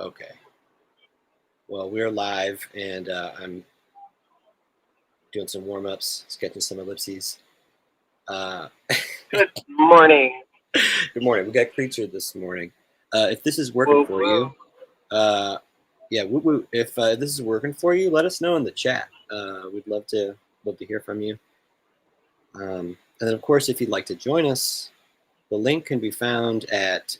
Okay. Well, we're live, and I'm doing some warm-ups, sketching some ellipses. Good morning. Good morning. We got Creature this morning. If this is working Woo for woo. you, yeah, woo woo. If this is working for you, let us know in the chat. We'd love to hear from you. And then, of course, if you'd like to join us, the link can be found at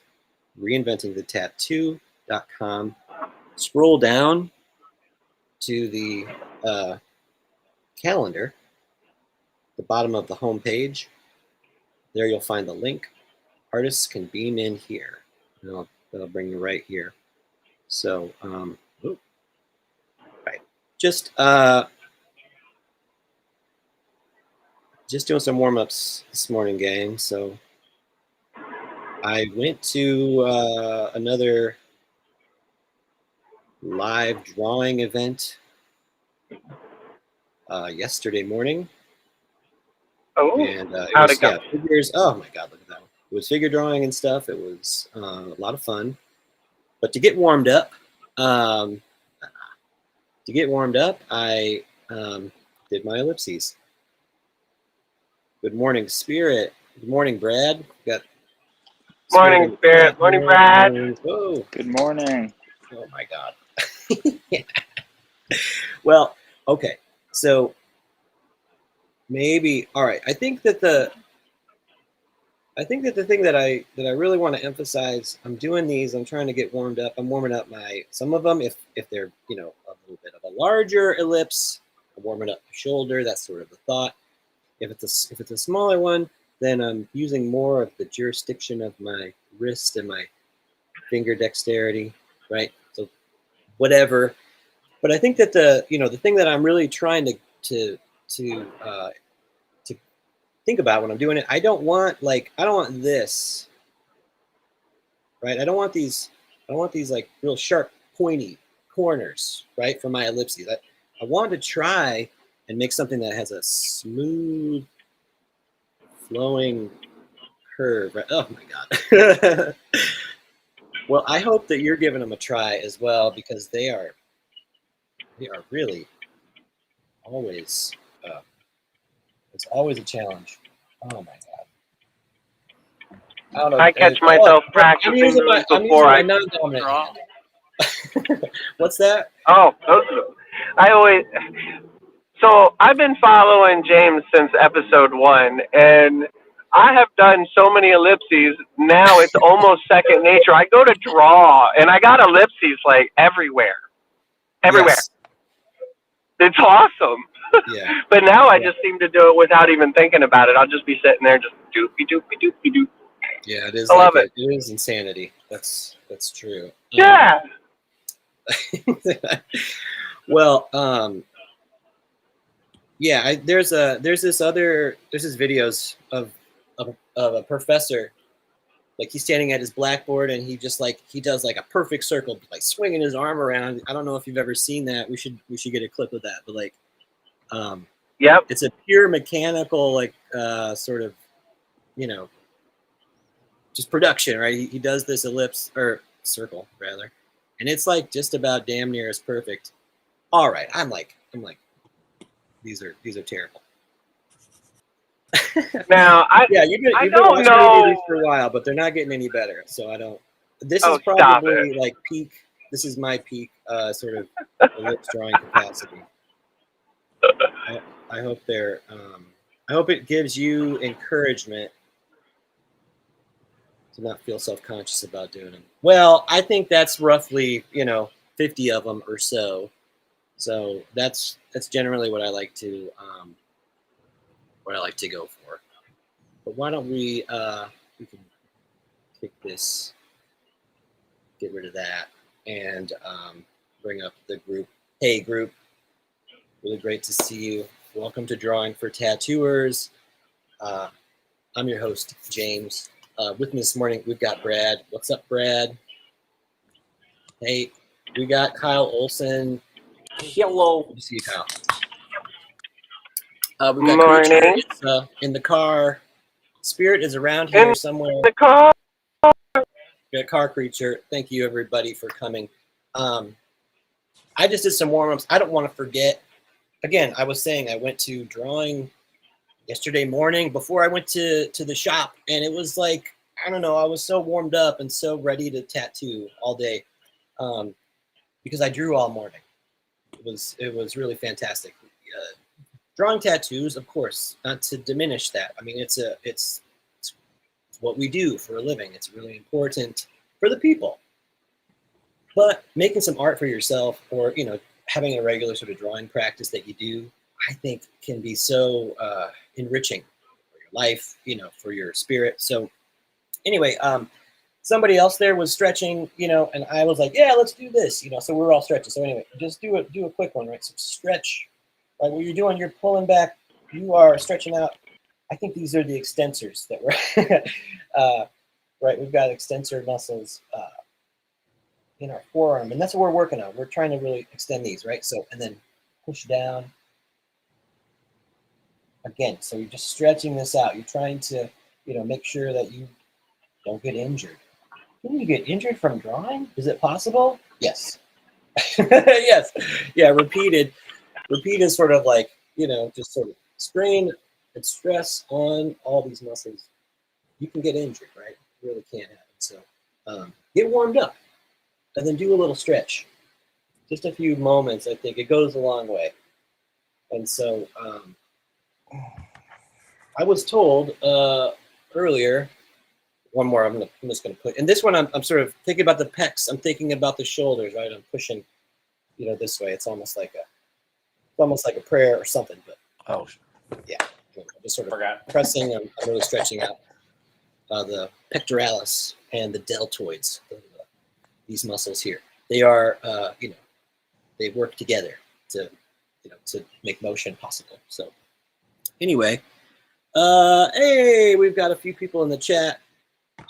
reinventingthetattoo.com. Scroll down to the calendar, the bottom of the home page. There you'll find the link. Artists can beam in here. That'll bring you right here. So, right, just doing some warm-ups this morning, gang. So I went to another live drawing event yesterday morning. Oh, And it how'd was, it go? yeah, figures. Oh my God, look at that one. It was figure drawing and stuff. It was a lot of fun. But to get warmed up, I did my ellipses. Good morning, Spirit. Good morning, Brad. Got Morning, Spirit. Morning, Brad. Whoa. Good morning. Oh my God. Yeah. Well, okay. So maybe, all right. I think that the thing that I really want to emphasize, I'm doing these, I'm trying to get warmed up. I'm warming up some of them, if they're, a little bit of a larger ellipse, I'm warming up my shoulder. That's sort of the thought. If it's a smaller one, then I'm using more of the jurisdiction of my wrist and my finger dexterity, right? So whatever. But I think that the thing that I'm really trying to think about when I'm doing it, I don't want this, right? I don't want these like real sharp, pointy corners, right, for my ellipses. I want to try and make something that has a smooth, flowing curve. Right? Oh my God. Well, I hope that you're giving them a try as well, because they are really always, it's always a challenge. Oh my God. I don't know. I catch myself practicing I'm using before my I non-dominant draw. hand. What's that? Oh, so I've been following James since episode 1, and I have done so many ellipses. Now it's almost second nature. I go to draw, and I got ellipses like everywhere. Yes. It's awesome. Yeah. But now I just seem to do it without even thinking about it. I'll just be sitting there just doopy doopy doopy doop. Yeah, it is. I love it. It is insanity. That's true. Yeah. Well, yeah. There's this videos of a professor, like he's standing at his blackboard and he does like a perfect circle, like swinging his arm around. I don't know if you've ever seen that. We should get a clip of that. But like, yep. It's a pure mechanical, like sort of, just production, right? He does this ellipse or circle rather, and it's like just about damn near as perfect. All right, I'm like, these are terrible. Now you've been watching me do these for a while, but they're not getting any better. So I don't. This is probably like peak. This is my peak sort of ellipse drawing capacity. I hope I hope it gives you encouragement to not feel self-conscious about doing them. Well, I think that's roughly 50 of them or so. So that's generally what I like to go for. But why don't we can kick this, get rid of that, and bring up the group. Hey group, really great to see you. Welcome to Drawing for Tattooers. I'm your host, James. With me this morning, we've got Brad. What's up, Brad? Hey, we got Kyle Olson. Hello. Good to see you, Kyle. We've got Creature. It's in the car. Spirit is around here somewhere. The car. We got Car Creature. Thank you, everybody, for coming. I just did some warm-ups. I don't want to forget. Again, I was saying I went to drawing yesterday morning before I went to the shop, and it was like, I don't know, I was so warmed up and so ready to tattoo all day, because I drew all morning. It was really fantastic. Drawing tattoos, of course, not to diminish that. I mean, it's what we do for a living. It's really important for the people. But making some art for yourself, or having a regular sort of drawing practice that you do, I think can be so enriching for your life, for your spirit. So anyway, somebody else there was stretching, and I was like, yeah, let's do this, so we're all stretching. So anyway, just do a quick one, right? So stretch, right? What you're doing, you're pulling back, you are stretching out. I think these are the extensors that we're, right? We've got extensor muscles in our forearm, and that's what we're working on. We're trying to really extend these, right? So, and then push down again. So you're just stretching this out. You're trying to, make sure that you don't get injured. Can you get injured from drawing? Is it possible? Yes. Yes. Yeah. Repeat is sort of like, just sort of strain and stress on all these muscles. You can get injured, right? You really can happen. So get warmed up and then do a little stretch. Just a few moments, I think it goes a long way. And so I was told earlier, one more I'm just going to put, and this one I'm sort of thinking about the pecs. I'm thinking about the shoulders, right? I'm pushing, this way. It's almost like a prayer or something. But yeah, I'm just sort of pressing. I'm really stretching out the pectoralis and the deltoids. These muscles here, they are, they work together to make motion possible. So anyway, hey, we've got a few people in the chat.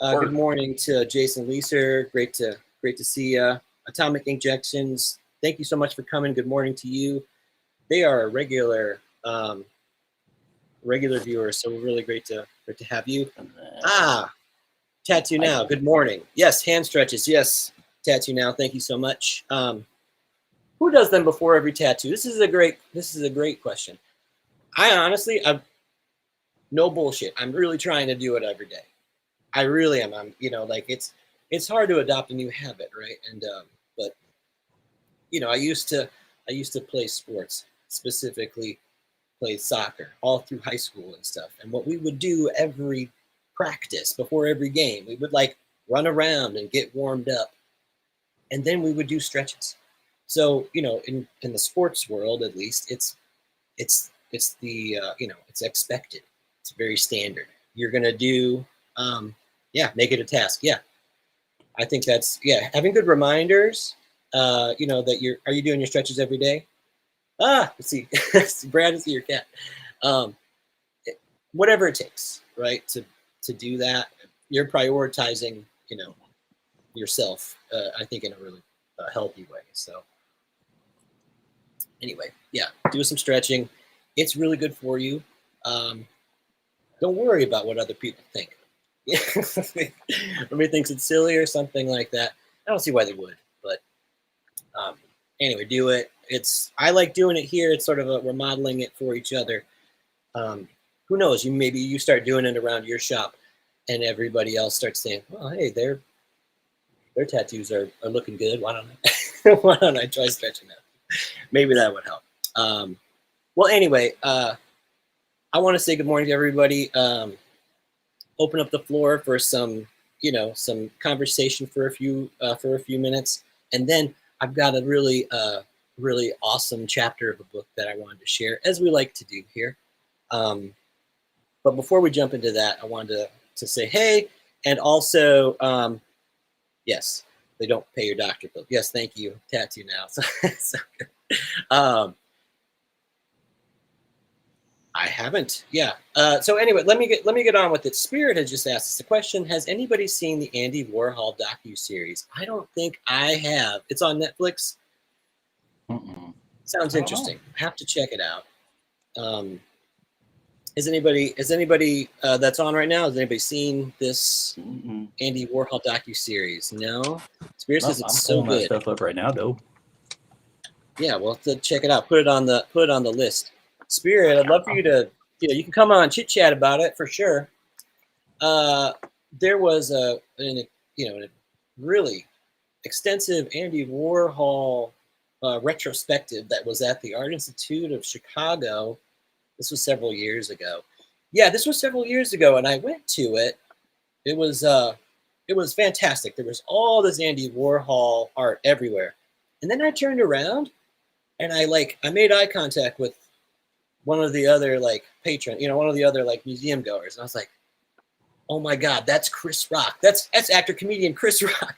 Good morning to Jason Leeser. Great to see you. Atomic Injections, thank you so much for coming. Good morning to you. They are a regular viewers, so really great to have you. Tattoo Now, good morning. Yes, hand stretches. Yes, Tattoo Now, thank you so much. Who does them before every tattoo? This is a great question. I'm no bullshit. I'm really trying to do it every day. I really am. I'm, it's hard to adopt a new habit, right? And but I used to play sports, specifically play soccer all through high school and stuff. And what we would do every practice before every game, we would like run around and get warmed up, and then we would do stretches. So in the sports world, at least, it's the it's expected. It's very standard. You're gonna do make it a task. Yeah, I think that's having good reminders. That are you doing your stretches every day? Let's see, Brad, see your cat. Whatever it takes, right, to do that. You're prioritizing, yourself. I think in a really healthy way. So anyway, yeah, do some stretching. It's really good for you. Don't worry about what other people think. Everybody thinks it's silly or something like that. I don't see why they would, but anyway, do it. I like doing it here. It's sort of we're modeling it for each other. Who knows? Maybe you start doing it around your shop, and everybody else starts saying, "Well, hey, their tattoos are looking good. Why don't I try stretching that?" Maybe that would help. Well, anyway, I want to say good morning to everybody. Open up the floor for some conversation for a few minutes, and then I've got a really awesome chapter of a book that I wanted to share, as we like to do here. But before we jump into that, I wanted to say hey, and also yes, they don't pay your doctor bill. Yes, thank you, Tattoo Now. So good. I haven't. Yeah. So anyway, let me get on with it. Spirit has just asked us a question. Has anybody seen the Andy Warhol docu-series? I don't think I have. It's on Netflix. Sounds interesting. Have to check it out. Has anybody that's on right now? Has anybody seen this Andy Warhol docu-series? No. Spirit says I'm it's so pulling that good. stuff up right now, though. Yeah, well, check it out. Put it on the list. Spirit, I'd love for you to, you can come on chit chat about it for sure. There was a really extensive Andy Warhol retrospective that was at the Art Institute of Chicago. This was several years ago. Yeah, this was several years ago, and I went to it. It was fantastic. There was all this Andy Warhol art everywhere, and then I turned around and I made eye contact with one of the other one of the other museum goers, and I was like, oh my God, that's Chris Rock. That's actor comedian Chris Rock.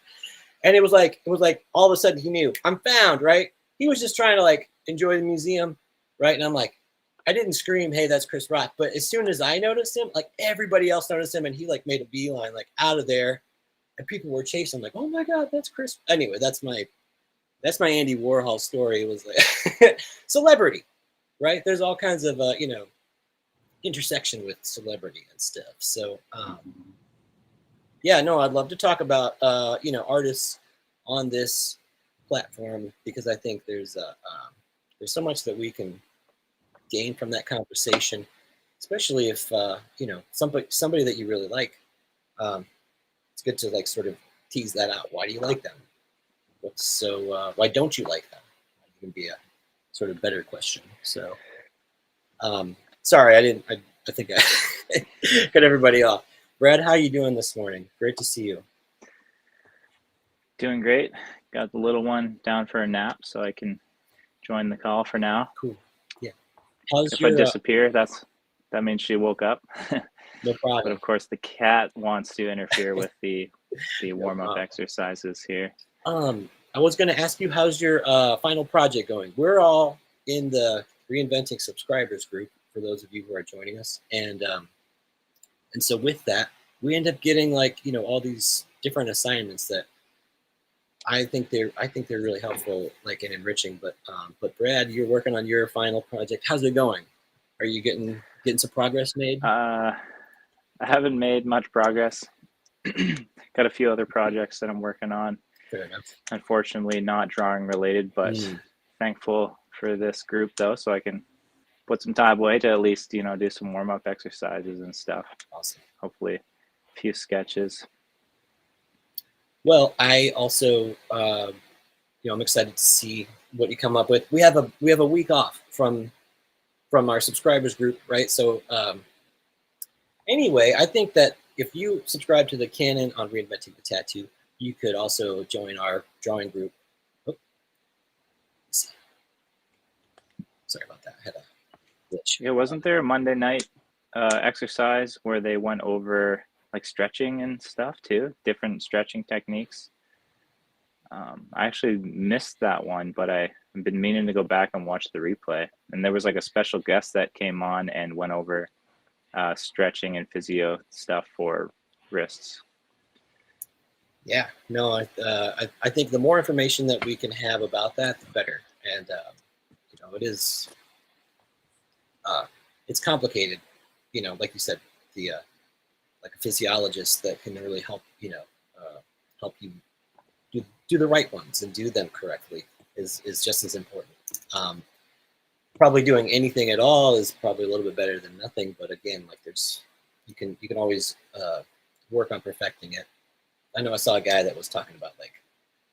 And it was like all of a sudden he knew I'm found, right? He was just trying to enjoy the museum, right? And I'm like, I didn't scream, hey, that's Chris Rock. But as soon as I noticed him, everybody else noticed him, and he made a beeline out of there, and people were chasing him like, oh my God, that's Chris. Anyway, that's my Andy Warhol story. It was like celebrity, right? There's all kinds of intersection with celebrity and stuff. So yeah, no, I'd love to talk about artists on this platform, because I think there's so much that we can gain from that conversation, especially if somebody that you really like. It's good to sort of tease that out. Why do you like them? Why don't you like them? That can be a sort of better question. So sorry, I think I cut everybody off. Brad, how are you doing this morning? Great to see you. Doing great. Got the little one down for a nap, so I can join the call for now. Cool. Yeah. If I disappear, that means she woke up. No problem. But of course, the cat wants to interfere with the warm-up exercises here. I was going to ask you, how's your final project going? We're all in the Reinventing subscribers group, for those of you who are joining us, and so with that, we end up getting all these different assignments that I think they're really helpful, and enriching. But Brad, you're working on your final project. How's it going? Are you getting some progress made? I haven't made much progress. Got a few other projects that I'm working on. Fair enough. Unfortunately, not drawing related, but thankful for this group though, so I can put some time away to at least do some warm-up exercises and stuff. Awesome. Hopefully, a few sketches. Well, I also I'm excited to see what you come up with. We have a week off from our subscribers group, right? So anyway, I think that if you subscribe to the Canon on Reinventing the Tattoo, you could also join our drawing group. Oh, sorry about that. I had a glitch. Yeah, wasn't there a Monday night exercise where they went over stretching and stuff too, different stretching techniques? I actually missed that one, but I've been meaning to go back and watch the replay. And there was a special guest that came on and went over stretching and physio stuff for wrists. Yeah, no, I think the more information that we can have about that, the better. And it is it's complicated. Like you said, the a physiologist that can really help help you do the right ones and do them correctly is just as important. Probably doing anything at all is probably a little bit better than nothing. But again, you can always work on perfecting it. I know I saw a guy that was talking about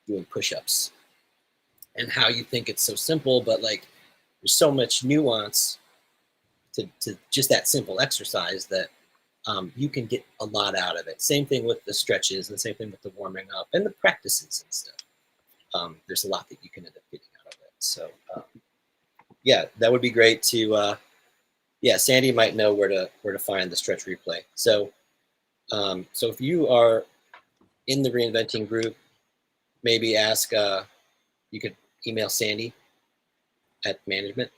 doing push-ups and how you think it's so simple, but there's so much nuance to just that simple exercise that you can get a lot out of it. Same thing with the stretches, and same thing with the warming up and the practices and stuff. There's a lot that you can end up getting out of it. So yeah, that would be great to Sandy might know where to find the stretch replay. So so if you are in the Reinventing group, maybe ask you could email Sandy at management,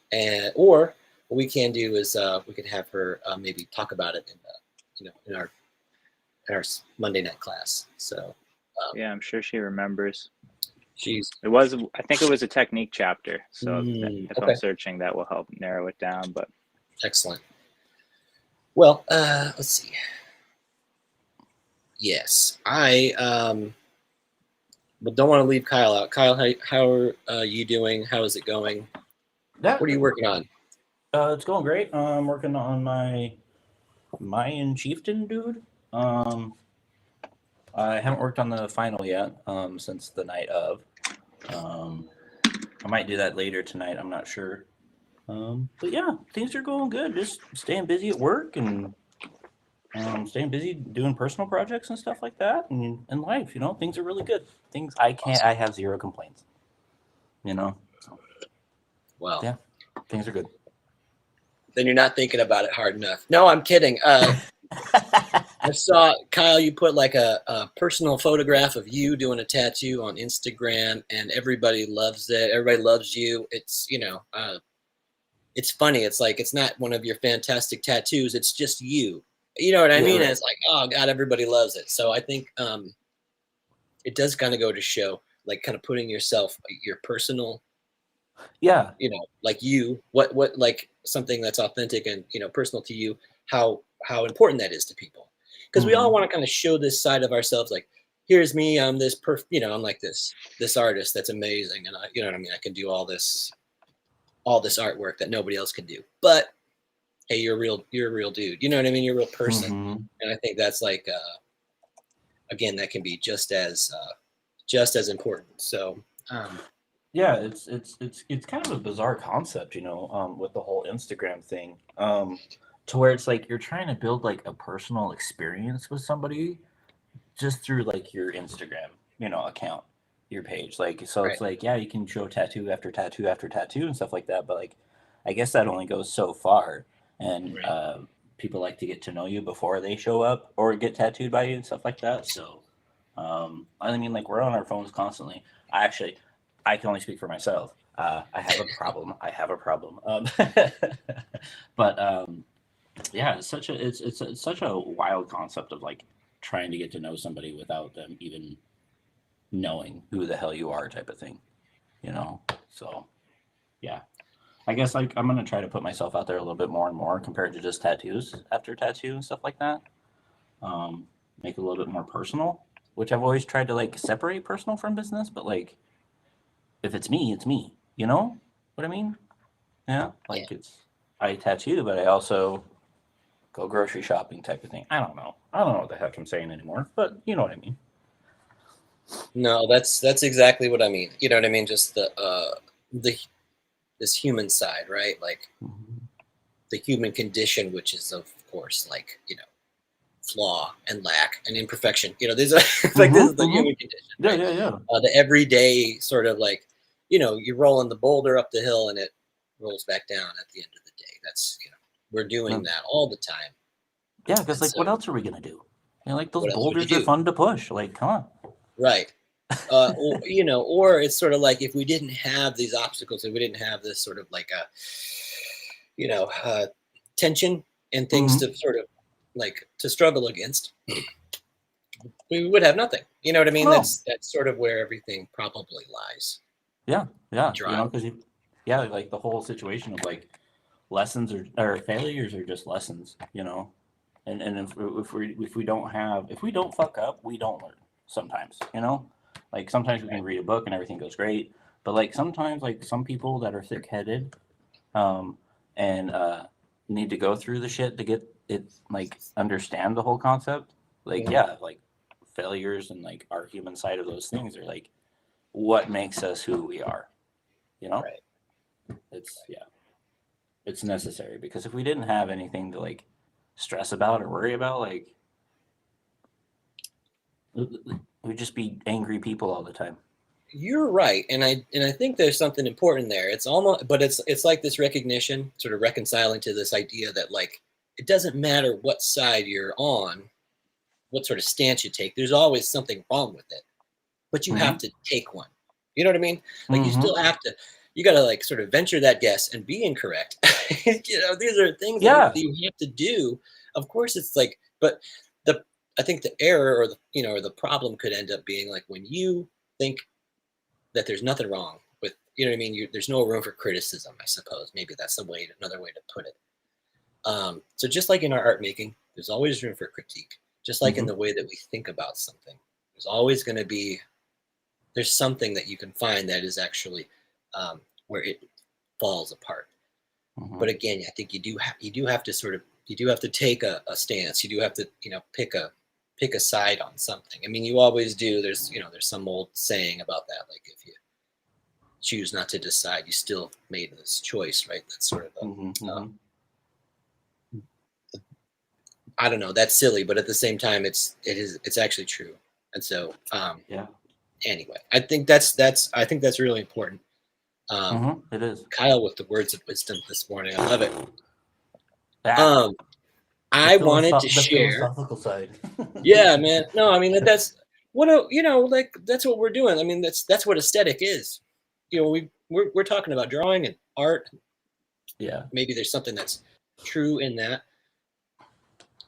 or what we can do is we could have her maybe talk about it in our Monday night class. So yeah, I'm sure she remembers. I think it was a technique chapter. So if okay. I'm searching, that will help narrow it down. But excellent. Well, let's see. Yes, I but don't want to leave Kyle out. Kyle, how are you doing? How is it going? That What are you working on? it's going great. I'm working on my Mayan chieftain dude. I haven't worked on the final yet. Since the night of. I might do that later tonight. I'm not sure. But yeah, things are going good. Just staying busy at work and staying busy doing personal projects and stuff like that, and in life, things are really good. Things I have zero complaints. So Well, yeah, things are good. then you're not thinking about it hard enough. No, I'm kidding. I saw, Kyle, you put like a personal photograph of you doing a tattoo on Instagram, and everybody loves it. Everybody loves you. It's, it's funny. It's like, it's not one of your fantastic tattoos. It's just you. You know what I mean? Right. And it's like, oh God, everybody loves it. So I think it does kind of go to show, like, kind of putting yourself, your personal, Yeah. like you, what like something that's authentic and, personal to you, how important that is to people. Because we all want to kind of show this side of ourselves, like, here's me, I'm this I'm like this artist that's amazing, and you know what I mean, I can do all this artwork that nobody else can do. But hey, you're a real dude. You know what I mean? You're a real person. And I think that's like again, that can be just as important. So Yeah, it's kind of a bizarre concept, with the whole Instagram thing. To where it's like you're trying to build like a personal experience with somebody just through like your Instagram, account, your page. Like, so it's like, yeah, you can show tattoo after tattoo after tattoo and stuff like that, but like, I guess that only goes so far. And people like to get to know you before they show up or get tattooed by you and stuff like that. So, I mean, like, we're on our phones constantly. I can only speak for myself. I have a problem. But yeah, it's such a wild concept of like trying to get to know somebody without them even knowing who the hell you are, type of thing. So yeah, I guess like I'm gonna try to put myself out there a little bit more and more compared to just tattoos after tattoo and stuff like that. Make it a little bit more personal, which I've always tried to like separate personal from business, but like if it's me, it's me. You know what I mean? Yeah, like I tattoo, but I also go grocery shopping, type of thing. I don't know what the heck I'm saying anymore, but you know what I mean. no, that's exactly what I mean. You know what I mean? Just this human side, right? Like the human condition, which is of course like, flaw and lack and imperfection. These are like this is the human condition. Right? Yeah. The everyday sort of like, you're rolling the boulder up the hill and it rolls back down at the end of the day. That's, we're doing that all the time. Yeah, because like, what else are we gonna do? Like those what else would you boulders are do? fun to push. Like, come on. Right. Or it's sort of like if we didn't have these obstacles, if we didn't have this sort of like tension and things to sort of like to struggle against, we would have nothing. You know what I mean? No. That's sort of where everything probably lies. Yeah. Drive. Because like the whole situation of like lessons or failures are just lessons. And if we don't fuck up, we don't learn sometimes. Like sometimes we can read a book and everything goes great, but like sometimes like some people that are thick-headed and need to go through the shit to get it, like understand the whole concept. Like like failures and like our human side of those things are like what makes us who we are. Right. It's necessary, because if we didn't have anything to like stress about or worry about, like we'd just be angry people all the time. You're right, and I think there's something important there. It's almost, but it's like this recognition, sort of reconciling to this idea that like it doesn't matter what side you're on, what sort of stance you take. There's always something wrong with it, but you have to take one. You know what I mean? Like you still have to. You got to like sort of venture that guess and be incorrect. These are things that you have to do. Of course, it's like, but I think the error or or the problem could end up being like when you think that there's nothing wrong with, you know what I mean? There's no room for criticism, I suppose. Maybe that's another way to put it. So just like in our art making, there's always room for critique. Just like in the way that we think about something, there's always going to be there's something that you can find that is actually where it falls apart. But again, I think you do have to take a stance. You do have to, pick a side on something. I mean, you always do. There's some old saying about that, like if you choose not to decide, you still made this choice, right? That's sort of I don't know. That's silly, but at the same time, it's actually true. And so, yeah. anyway, I think that's really important. It is. Kyle with the words of wisdom this morning. I love it. Yeah. I wanted to the share. philosophical side. Yeah, man. No, I mean that's like that's what we're doing. I mean that's what aesthetic is. We're talking about drawing and art. Yeah. Maybe there's something that's true in that,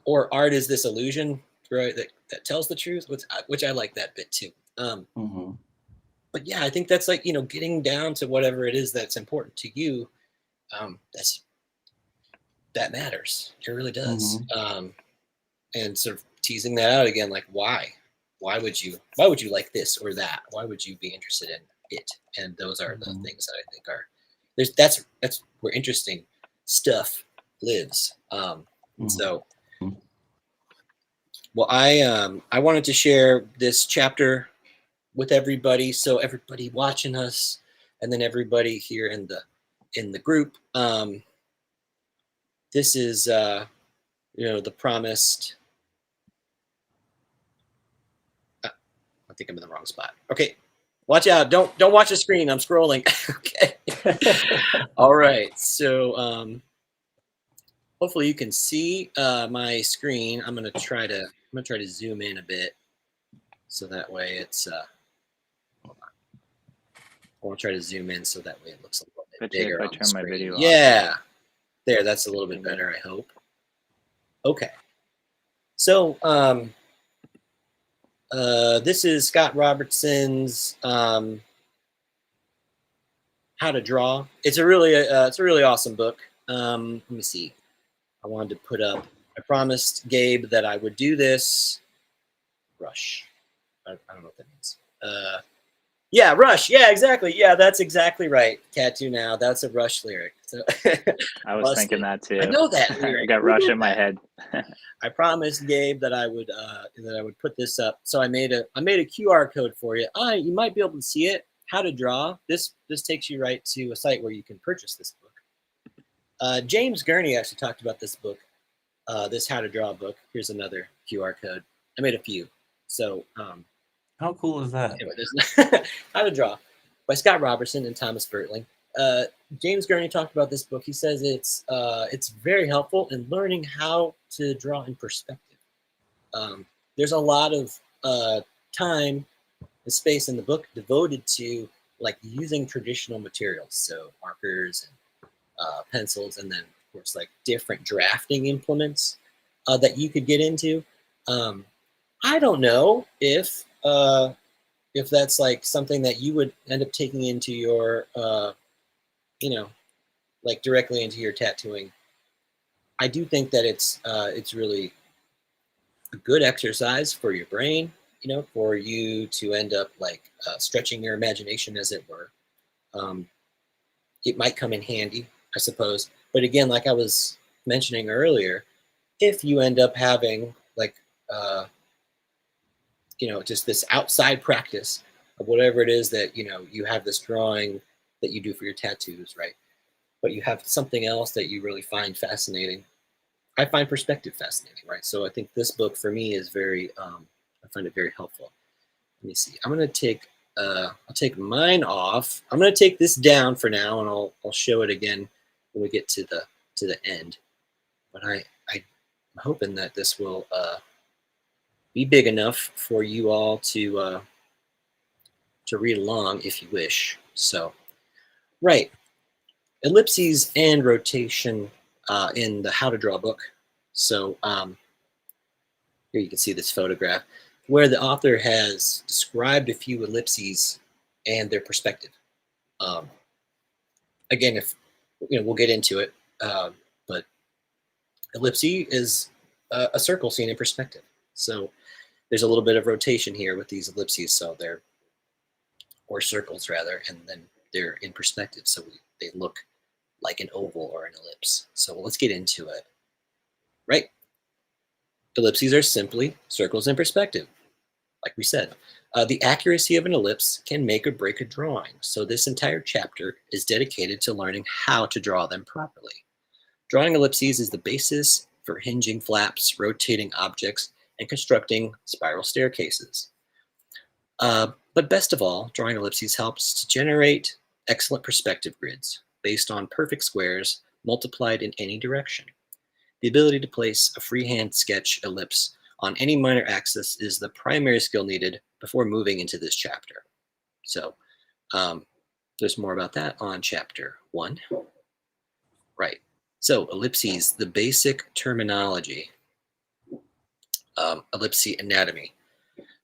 or art is this illusion, right? That tells the truth, which I like that bit too. But yeah, I think that's like getting down to whatever it is that's important to you. That matters. It really does. And sort of teasing that out again, like why would you like this or that? Why would you be interested in it? And those are the things that I think are that's where interesting stuff lives. So, well, I wanted to share this chapter with everybody, so everybody watching us, and then everybody here in the group. This is the promised. I think I'm in the wrong spot. Okay, watch out! Don't watch the screen. I'm scrolling. Okay. All right. So hopefully you can see my screen. I'm gonna try to zoom in a bit, so that way it's. Hold on. I want to try to zoom in so that way it looks a little bit bigger. If I turn my video off. Yeah, there. That's a little bit better, I hope. Okay. So this is Scott Robertson's How to Draw. It's a really awesome book. Let me see. I wanted to put up. I promised Gabe that I would do this. Rush. I don't know what that means. Yeah, Rush. Yeah, exactly. Yeah, that's exactly right. Tattoo Now. That's a Rush lyric. So I was thinking that too. I know that lyric. I got Rush in my head. I promised Gabe that I would put this up. So I made a QR code for you. You might be able to see it. How to Draw. This takes you right to a site where you can purchase this book. James Gurney actually talked about this book, this How to Draw book. Here's another QR code. I made a few. So how cool is that? Anyway, there's How to Draw by Scott Robertson and Thomas Bertling. James Gurney talked about this book. He says it's very helpful in learning how to draw in perspective. There's a lot of time and space in the book devoted to like using traditional materials, so markers and pencils, and then of course like different drafting implements that you could get into. I don't know if that's like something that you would end up taking into your like directly into your tattooing. I do think that it's really a good exercise for your brain, for you to end up like stretching your imagination, as it were. It might come in handy, I suppose. But again, like I was mentioning earlier, if you end up having like just this outside practice of whatever it is that you have this drawing that you do for your tattoos, right? But you have something else that you really find fascinating. I find perspective fascinating, right? So I think this book for me is very, I find it very helpful. Let me see. I'm gonna take, I'll take mine off. I'm gonna take this down for now, and I'll show it again when we get to the end. But I'm hoping that this will be big enough for you all to read along if you wish. So, right. Ellipses and rotation in the How to Draw book. So here you can see this photograph where the author has described a few ellipses and their perspective. Again, if we'll get into it, but ellipse is a circle seen in perspective. So there's a little bit of rotation here with these ellipses, so they're or circles rather, and then they're in perspective, so they look like an oval or an ellipse. So let's get into it. Right? Ellipses are simply circles in perspective, like we said. The accuracy of an ellipse can make or break a drawing, so this entire chapter is dedicated to learning how to draw them properly. Drawing ellipses is the basis for hinging flaps, rotating objects, and constructing spiral staircases. But best of all, drawing ellipses helps to generate excellent perspective grids based on perfect squares multiplied in any direction. The ability to place a freehand sketch ellipse on any minor axis is the primary skill needed before moving into this chapter. So there's more about that on chapter 1. Right. So ellipses, the basic terminology, ellipse anatomy.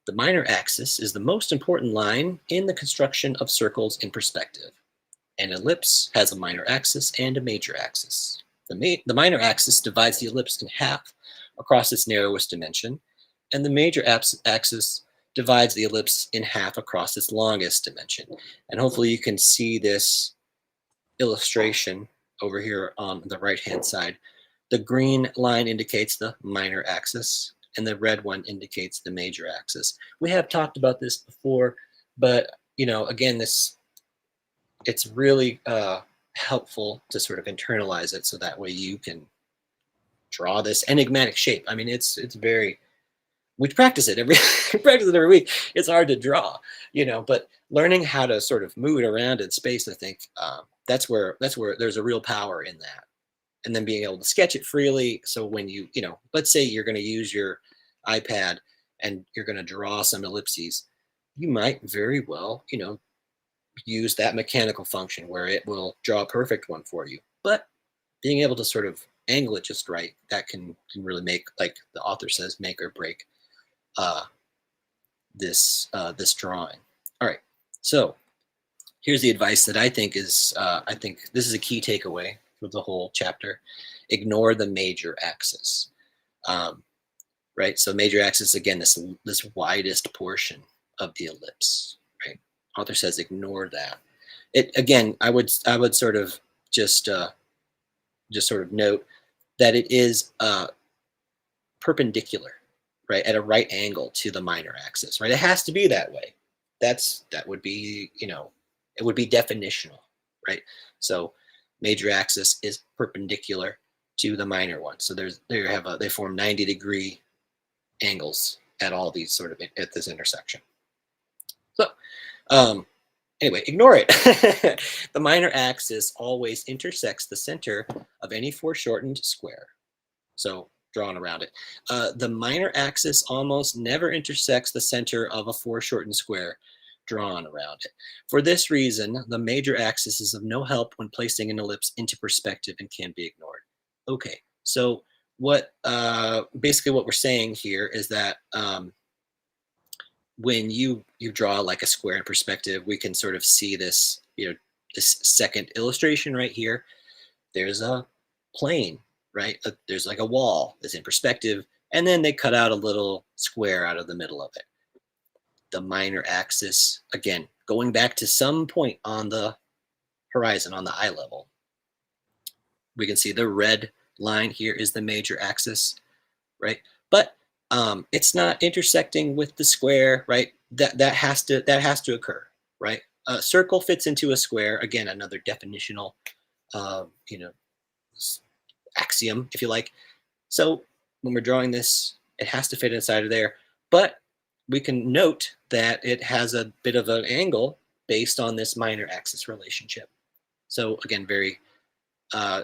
The minor axis is the most important line in the construction of circles in perspective. An ellipse has a minor axis and a major axis. The minor axis divides the ellipse in half across its narrowest dimension, and the major axis divides the ellipse in half across its longest dimension. And hopefully you can see this illustration over here on the right-hand side. The green line indicates the minor axis, and the red one indicates the major axis. We have talked about this before, but again, it's really helpful to sort of internalize it, so that way you can draw this enigmatic shape. I mean, it's very, we practice it every week. It's hard to draw, but learning how to sort of move it around in space, I think that's where there's a real power in that. And then being able to sketch it freely. So when let's say you're going to use your iPad and you're going to draw some ellipses, you might very well, use that mechanical function where it will draw a perfect one for you. But being able to sort of angle it just right, that can really make, like the author says, make or break this drawing. All right, so here's the advice that I think is, I think this is a key takeaway for the whole chapter. Ignore the major axis. Right, so major axis, again, this widest portion of the ellipse. Right, author says ignore that. It again, I would sort of just sort of note that it is perpendicular, right, at a right angle to the minor axis. Right, it has to be that way. That would be, it would be definitional, right? So major axis is perpendicular to the minor one. So they form 90-degree angles at all these sort of at this intersection. So anyway, ignore it. The minor axis always intersects the center of any foreshortened square. So drawn around it. The minor axis almost never intersects the center of a foreshortened square drawn around it. For this reason, the major axis is of no help when placing an ellipse into perspective and can be ignored. Okay, so what basically what we're saying here is that when you draw like a square in perspective, we can sort of see this, this second illustration right here. There's a plane, right? There's like a wall that's in perspective, and then they cut out a little square out of the middle of it. The minor axis, again, going back to some point on the horizon, on the eye level, we can see the red line here is the major axis, right? But it's not intersecting with the square, right? That has to occur, right? A circle fits into a square. Again, another definitional, axiom, if you like. So when we're drawing this, it has to fit inside of there. But we can note that it has a bit of an angle based on this minor axis relationship. So again,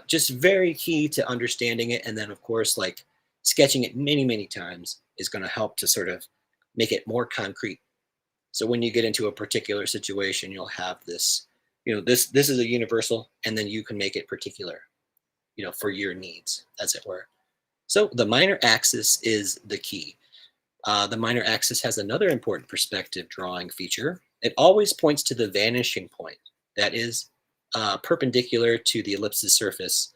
just very key to understanding it. And then of course, like sketching it many, many times is going to help to sort of make it more concrete. So when you get into a particular situation, you'll have this, this is a universal, and then you can make it particular, for your needs, as it were. So the minor axis is the key. The minor axis has another important perspective drawing feature. It always points to the vanishing point, that is perpendicular to the ellipse's surface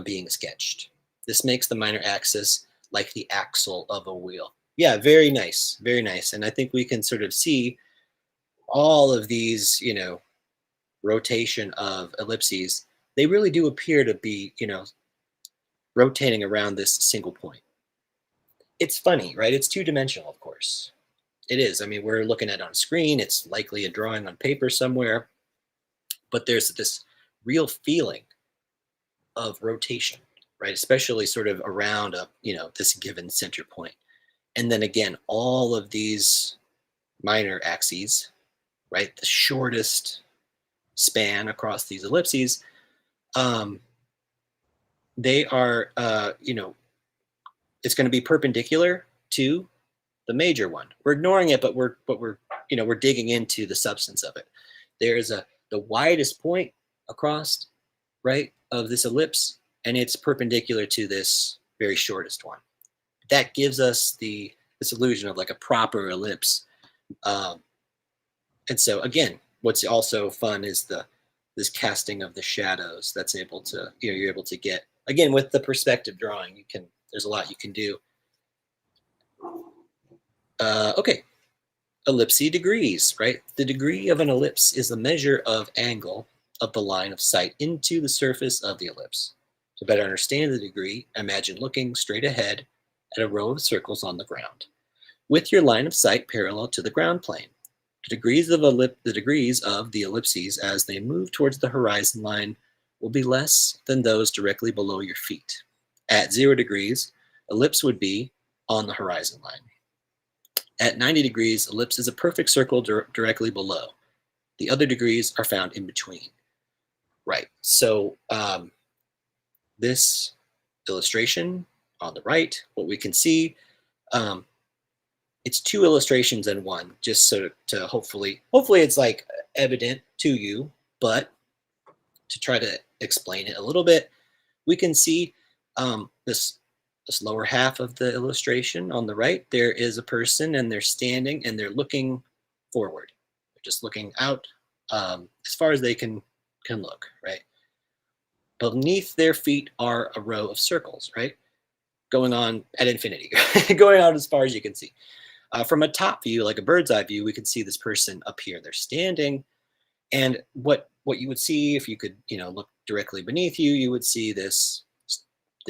being sketched. This makes the minor axis like the axle of a wheel. Yeah, very nice, very nice. And I think we can sort of see all of these, rotation of ellipses, they really do appear to be, rotating around this single point. It's funny, right? It's two-dimensional, of course. It is. I mean, we're looking at it on a screen. It's likely a drawing on paper somewhere, but there's this real feeling of rotation, right? Especially sort of around this given center point. And then again, all of these minor axes, right? The shortest span across these ellipses, they are, it's going to be perpendicular to the major one. We're ignoring it, but we're digging into the substance of it. There's the widest point across, right, of this ellipse, and it's perpendicular to this very shortest one. That gives us this illusion of like a proper ellipse. And so again, what's also fun is this casting of the shadows that's able to, you're able to get, again, with the perspective drawing, there's a lot you can do. Okay, ellipse degrees, right? The degree of an ellipse is the measure of angle of the line of sight into the surface of the ellipse. To better understand the degree, imagine looking straight ahead at a row of circles on the ground, with your line of sight parallel to the ground plane. The degrees of the ellipses as they move towards the horizon line will be less than those directly below your feet. At 0 degrees, ellipse would be on the horizon line. At 90 degrees, ellipse is a perfect circle directly below. The other degrees are found in between. Right, so this illustration on the right, what we can see, it's 2 illustrations in one, just so to hopefully it's like evident to you, but to try to explain it a little bit, we can see this lower half of the illustration on the right. There is a person and they're standing and they're looking forward. They're just looking out as far as they can look, right? Beneath their feet are a row of circles, right? Going on at infinity, going out as far as you can see. From a top view, like a bird's eye view, we can see this person up here. They're standing, and what you would see if you could, look directly beneath you, you would see this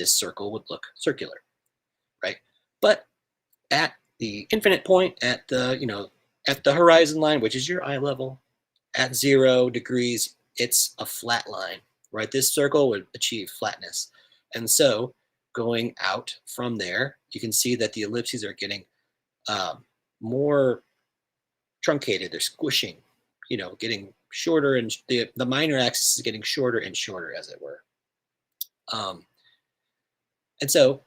circle would look circular, right? But at the infinite point, at the at the horizon line, which is your eye level, at 0 degrees, it's a flat line, right? This circle would achieve flatness, and so going out from there, you can see that the ellipses are getting more truncated. They're squishing, getting shorter, and the minor axis is getting shorter and shorter, as it were. And so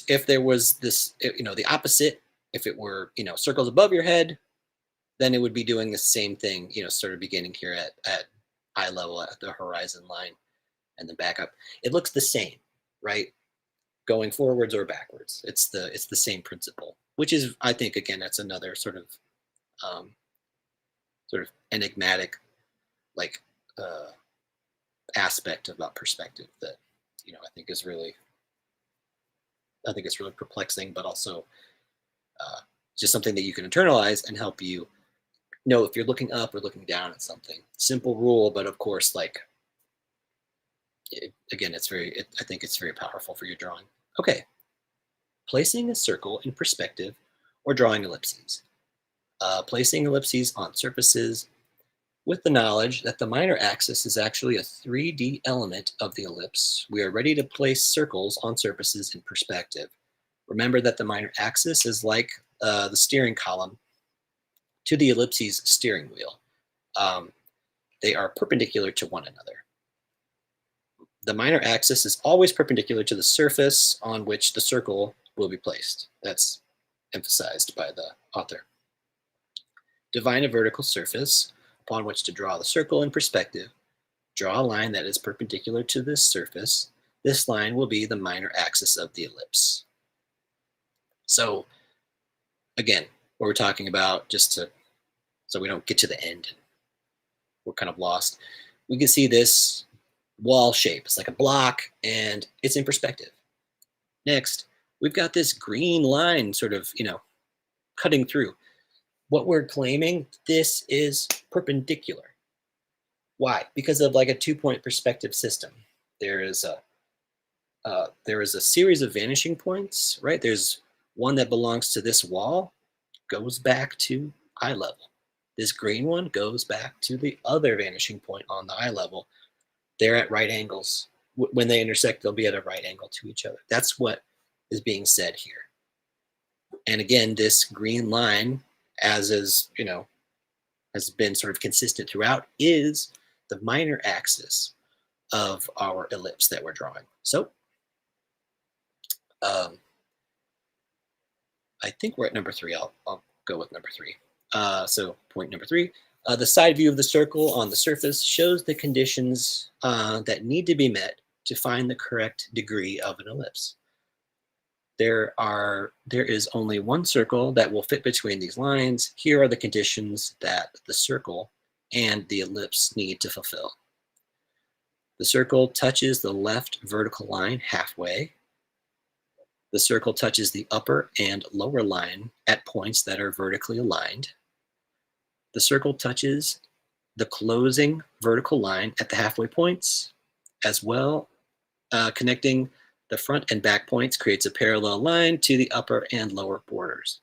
if there was this, the opposite, if it were, circles above your head, then it would be doing the same thing, sort of beginning here at eye level at the horizon line and then back up. It looks the same, right? Going forwards or backwards. It's the same principle, which is, I think, again, that's another sort of enigmatic, like aspect about perspective that, I think it's really perplexing, but also just something that you can internalize and help you know if you're looking up or looking down at something. Simple rule, but of course, I think it's very powerful for your drawing. Okay, placing a circle in perspective or drawing ellipses. Placing ellipses on surfaces with the knowledge that the minor axis is actually a 3D element of the ellipse. We are ready to place circles on surfaces in perspective. Remember that the minor axis is like the steering column to the ellipse's steering wheel. They are perpendicular to one another. The minor axis is always perpendicular to the surface on which the circle will be placed. That's emphasized by the author. Define a vertical surface upon which to draw the circle in perspective. Draw a line that is perpendicular to this surface. This line will be the minor axis of the ellipse. So again, what we're talking about, so we don't get to the end, we're kind of lost. We can see this wall shape. It's like a block and it's in perspective. Next, we've got this green line sort of, cutting through. what we're claiming, this is perpendicular. Why? Because of like a 2-point perspective system. There is a series of vanishing points, right? There's one that belongs to this wall, goes back to eye level. This green one goes back to the other vanishing point on the eye level. They're at right angles. When they intersect, they'll be at a right angle to each other. That's what is being said here. And again, this green line, as is, has been sort of consistent throughout, is the minor axis of our ellipse that we're drawing. So I think we're at number 3. I'll go with number 3. So point number 3, the side view of the circle on the surface shows the conditions that need to be met to find the correct degree of an ellipse. There is only one circle that will fit between these lines. Here are the conditions that the circle and the ellipse need to fulfill. The circle touches the left vertical line halfway. The circle touches the upper and lower line at points that are vertically aligned. The circle touches the closing vertical line at the halfway points, as well. Connecting the front and back points creates a parallel line to the upper and lower borders.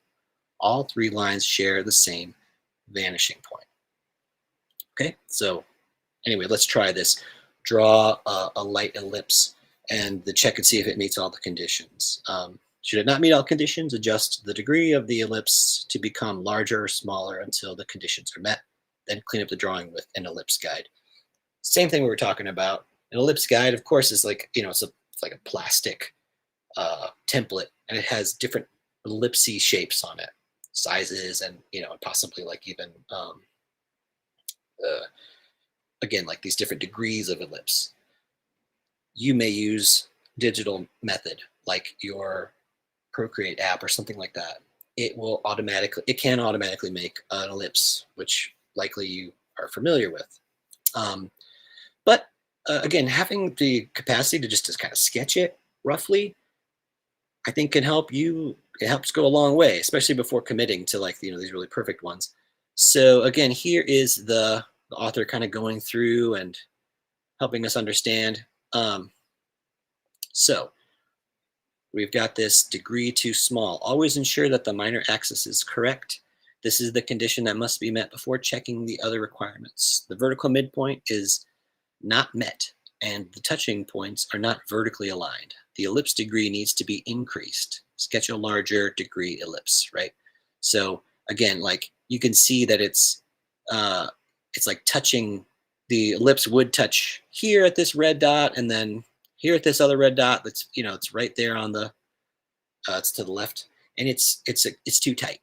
All 3 lines share the same vanishing point. Okay, so anyway, let's try this. Draw a light ellipse and check and see if it meets all the conditions. Should it not meet all conditions, adjust the degree of the ellipse to become larger or smaller until the conditions are met. Then clean up the drawing with an ellipse guide. Same thing we were talking about. An ellipse guide, of course, is like, it's like a plastic template, and it has different ellipsy shapes on it, sizes, and possibly like even again, like these different degrees of ellipse. You may use digital method like your Procreate app or something like that. It can automatically make an ellipse, which likely you are familiar with. But again, having the capacity to just kind of sketch it roughly, I think can help you. It helps go a long way, especially before committing to like these really perfect ones. So again, here is the author kind of going through and helping us understand. So we've got this degree too small. Always ensure that the minor axis is correct. This is the condition that must be met before checking the other requirements. The vertical midpoint is not met, and the touching points are not vertically aligned. The ellipse degree needs to be increased. Sketch a larger degree ellipse, right? So again, like you can see that it's like touching, the ellipse would touch here at this red dot, and then here at this other red dot. That's it's right there on the it's to the left, and it's too tight.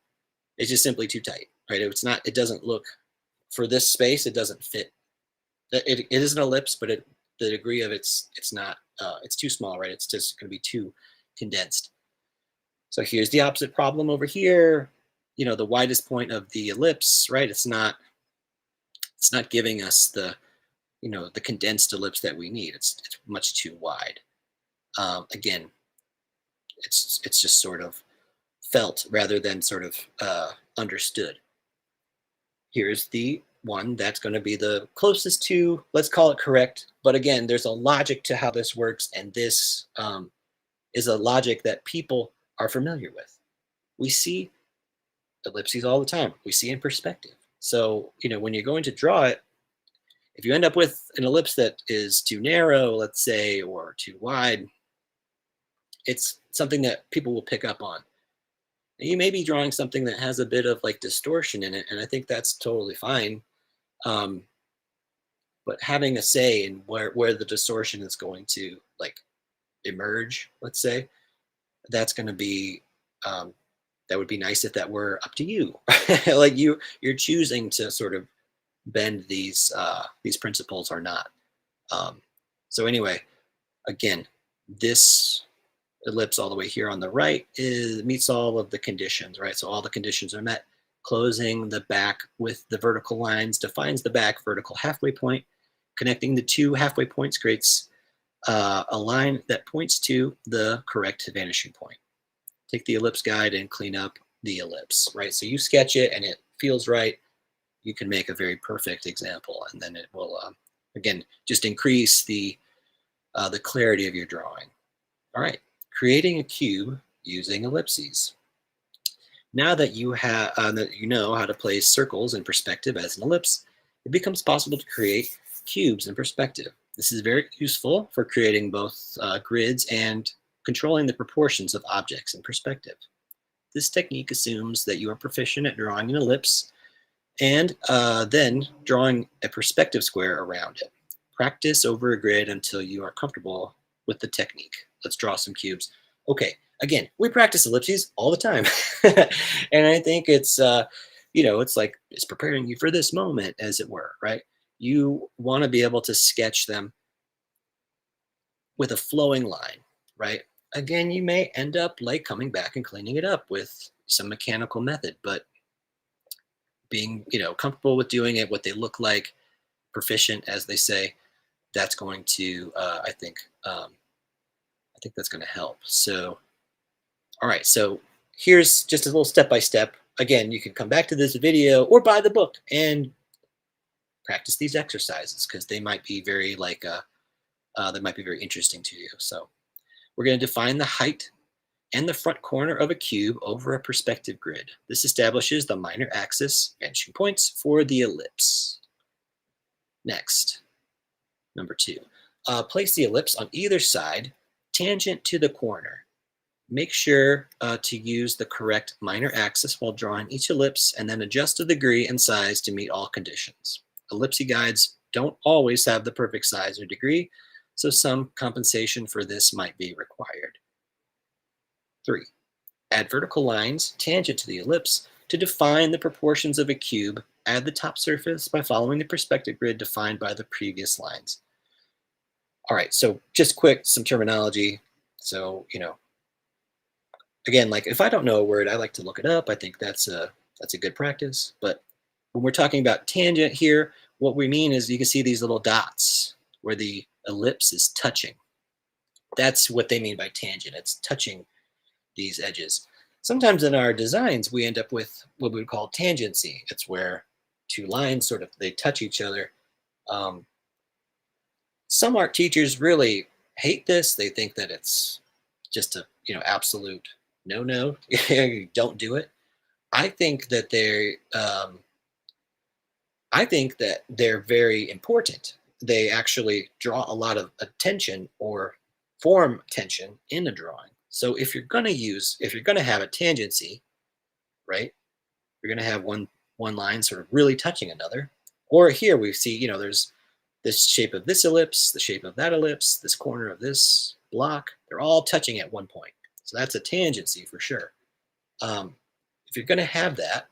It's just simply too tight, right? It's not. It doesn't look, for this space. It doesn't fit. It is an ellipse, but the degree of it's not. It's too small, right? It's just going to be too condensed. So here's the opposite problem over here. The widest point of the ellipse, right? It's not giving us the the condensed ellipse that we need. It's much too wide. Again, it's just sort of felt rather than sort of understood. Here's the one that's going to be the closest to, let's call it correct. But again, there's a logic to how this works, and this is a logic that people are familiar with. We see ellipses all the time. We see in perspective. So, when you're going to draw it, if you end up with an ellipse that is too narrow, let's say, or too wide, it's something that people will pick up on. And you may be drawing something that has a bit of like distortion in it, and I think that's totally fine. But having a say in where the distortion is going to like emerge, let's say, that's going to be that would be nice if that were up to you. Like you're choosing to sort of bend these principles or not. So anyway, again, this ellipse all the way here on the right meets all of the conditions, right? So all the conditions are met. Closing the back with the vertical lines defines the back vertical halfway point. Connecting the 2 halfway points creates a line that points to the correct vanishing point. Take the ellipse guide and clean up the ellipse, right? So you sketch it and it feels right, you can make a very perfect example, and then it will, again, just increase the clarity of your drawing. All right, creating a cube using ellipses. Now that you have that you know how to place circles in perspective as an ellipse, it becomes possible to create cubes in perspective. This is very useful for creating both grids and controlling the proportions of objects in perspective. This technique assumes that you are proficient at drawing an ellipse and then drawing a perspective square around it. Practice over a grid until you are comfortable with the technique. Let's draw some cubes. Okay, again, we practice ellipses all the time. And I think it's, it's like it's preparing you for this moment, as it were, right? You want to be able to sketch them with a flowing line, right? Again, you may end up like coming back and cleaning it up with some mechanical method, but being, comfortable with doing it, what they look like, proficient, as they say, that's going to, I think that's going to help. So, all right, so here's just a little step-by-step. Again, you can come back to this video or buy the book and practice these exercises because they might be very they might be very interesting to you. So we're going to define the height and the front corner of a cube over a perspective grid. This establishes the minor axis vanishing points for the ellipse. Next, number 2, place the ellipse on either side tangent to the corner. Make sure to use the correct minor axis while drawing each ellipse and then adjust the degree and size to meet all conditions. Ellipse guides don't always have the perfect size or degree, so some compensation for this might be required. 3, add vertical lines tangent to the ellipse to define the proportions of a cube. Add the top surface by following the perspective grid defined by the previous lines. All right, so just quick, some terminology. So, again, like if I don't know a word, I like to look it up. I think that's a good practice. But when we're talking about tangent here, what we mean is you can see these little dots where the ellipse is touching. That's what they mean by tangent. It's touching these edges. Sometimes in our designs, we end up with what we would call tangency. It's where two lines sort of, they touch each other. Some art teachers really hate this. They think that it's just a, absolute no, don't do it. I think that they're very important. They actually draw a lot of attention or form tension in a drawing. So if you're going to have a tangency, right? You're going to have one line sort of really touching another. Or here we see, there's this shape of this ellipse, the shape of that ellipse, this corner of this block. They're all touching at one point. So that's a tangency for sure. If you're going to have that,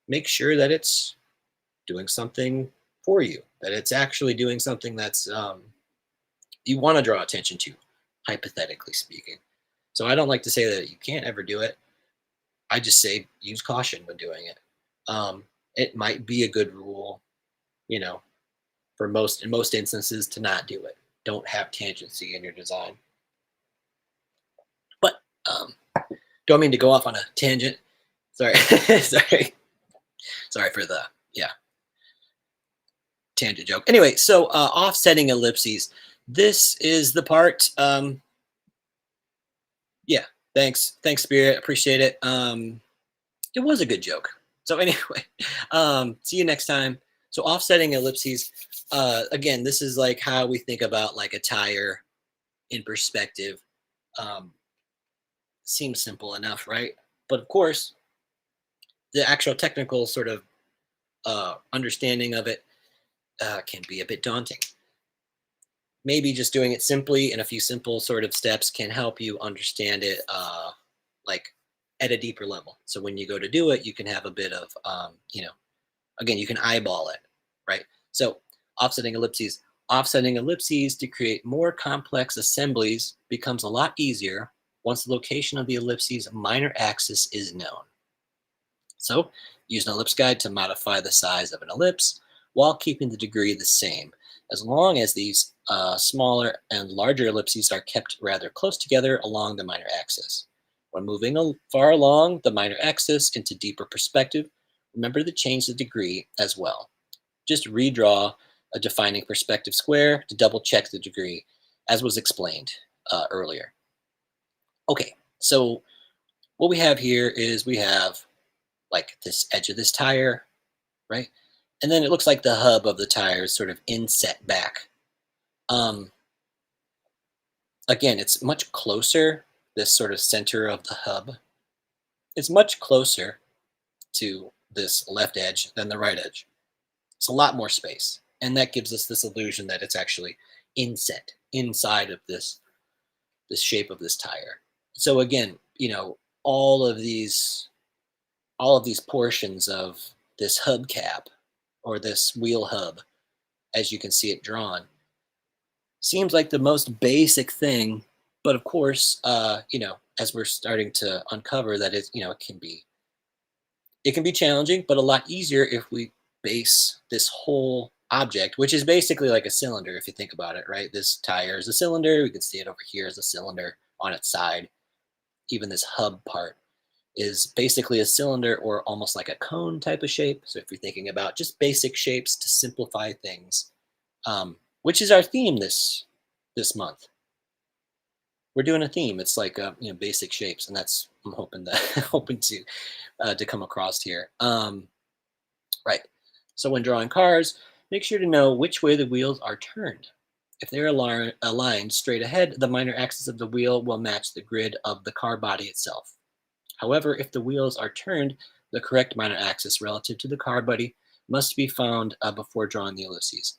make sure that it's doing something for you, that it's actually doing something that's you want to draw attention to, hypothetically speaking. So I don't like to say that you can't ever do it. I just say use caution when doing it. It might be a good rule, in most instances to not do it. Don't have tangency in your design. But don't mean to go off on a tangent. Sorry, sorry for the tangent joke. Anyway, so offsetting ellipses. This is the part. Thanks, Spirit. Appreciate it. It was a good joke. So anyway, see you next time. So offsetting ellipses. Again, this is like how we think about like a tire in perspective. Seems simple enough, right? But of course, the actual technical sort of understanding of it can be a bit daunting. Maybe just doing it simply in a few simple sort of steps can help you understand it like at a deeper level. So when you go to do it, you can have a bit of, again, you can eyeball it, right? So offsetting ellipses. Offsetting ellipses to create more complex assemblies becomes a lot easier once the location of the ellipse's minor axis is known. So use an ellipse guide to modify the size of an ellipse while keeping the degree the same, as long as these smaller and larger ellipses are kept rather close together along the minor axis. When moving far along the minor axis into deeper perspective, remember to change the degree as well. Just redraw a defining perspective square to double check the degree, as was explained earlier. Okay, so what we have here is we have like this edge of this tire, right? And then it looks like the hub of the tire is sort of inset back. Again, it's much closer, this sort of center of the hub. It's much closer to this left edge than the right edge. It's a lot more space. And that gives us this illusion that it's actually inset inside of this shape of this tire. So again, you know, all of these portions of this hubcap or this wheel hub, as you can see it drawn, seems like the most basic thing, but of course, you know, as we're starting to uncover that it, you know, it can be challenging, but a lot easier if we base this whole object, which is basically like a cylinder, if you think about it, right? This tire is a cylinder. We can see it over here as a cylinder on its side. Even this hub part is basically a cylinder or almost like a cone type of shape. So if you're thinking about just basic shapes to simplify things, which is our theme this month. We're doing a theme. It's like you know, basic shapes, and that's I'm hoping to come across here. Right. So when drawing cars, make sure to know which way the wheels are turned. If they're aligned straight ahead, the minor axis of the wheel will match the grid of the car body itself. However, if the wheels are turned, the correct minor axis relative to the car body must be found before drawing the ellipses.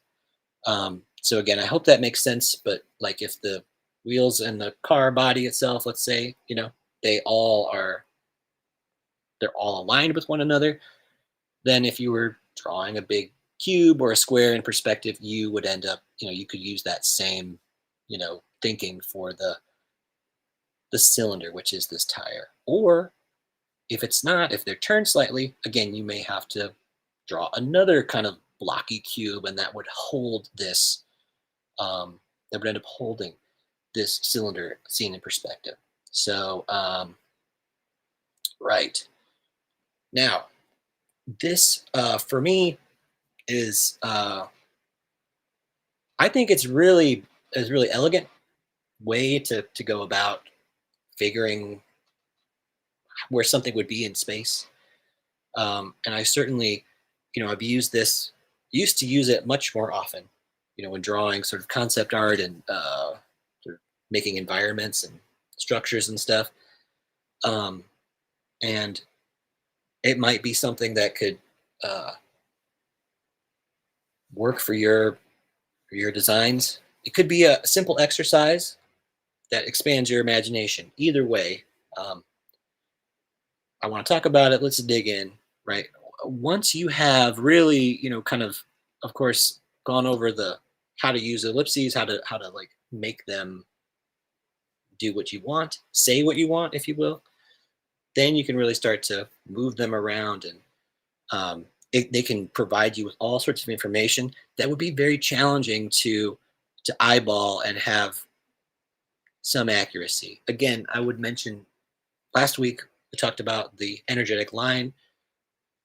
So again, I hope that makes sense, but like if the wheels and the car body itself, let's say, you know, they're all aligned with one another, then if you were drawing a big cube or a square in perspective, you would end up, you know, you could use that same, you know, thinking for the cylinder, which is this tire. Or if it's not, if they're turned slightly, again, you may have to draw another kind of blocky cube, and that would hold this, that would end up holding this cylinder seen in perspective. So, right. Now, this, for me, is, I think it's really elegant way to go about figuring where something would be in space. And I certainly, you know, used to use it much more often, you know, when drawing sort of concept art and sort of making environments and structures and stuff. And it might be something that could work for your designs. It could be a simple exercise that expands your imagination. Either way, I want to talk about it. Let's dig in, right? Once you have really, you know, kind of course, gone over the how to use ellipses, how to like make them do what you want, say what you want, if you will, then you can really start to move them around, and they can provide you with all sorts of information that would be very challenging to eyeball and have some accuracy. Again, I would mention last week we talked about the energetic line.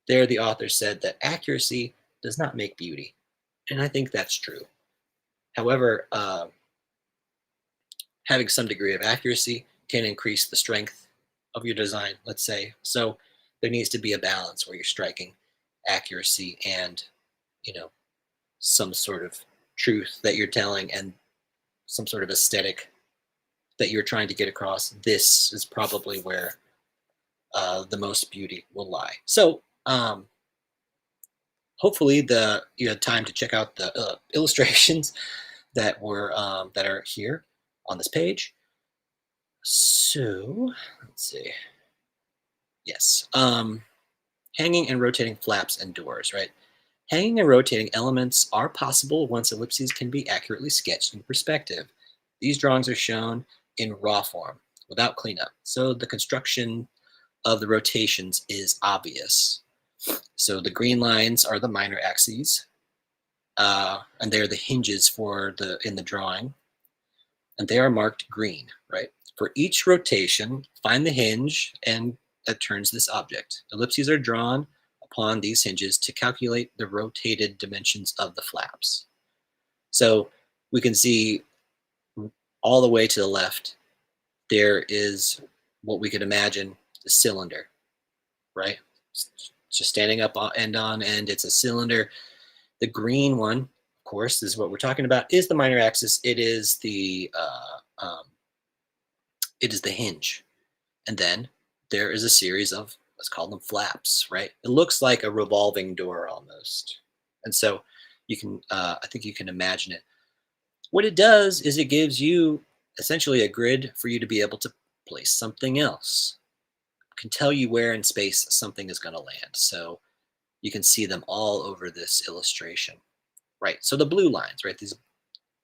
There, the author said that accuracy does not make beauty, and I think that's true. However, having some degree of accuracy can increase the strength of your design, let's say. So there needs to be a balance where you're striking accuracy and, you know, some sort of truth that you're telling and some sort of aesthetic that you're trying to get across. This is probably where the most beauty will lie. So hopefully you had time to check out the illustrations that are here on this page. So let's see. Yes, hanging and rotating flaps and doors, right? Hanging and rotating elements are possible once ellipses can be accurately sketched in perspective. These drawings are shown in raw form without cleanup, so the construction of the rotations is obvious. So the green lines are the minor axes, and they're the hinges in the drawing, and they are marked green, right? For each rotation, find the hinge and that turns this object. Ellipses are drawn upon these hinges to calculate the rotated dimensions of the flaps. So we can see all the way to the left, there is what we could imagine a cylinder, right? It's just standing up end on end. It's a cylinder. The green one, of course, is what we're talking about, is the minor axis. It is the hinge. And then there is a series of, let's call them flaps, right? It looks like a revolving door almost. And so you can, I think you can imagine it. What it does is it gives you essentially a grid for you to be able to place something else. It can tell you where in space something is going to land. So you can see them all over this illustration, right? So the blue lines, right? These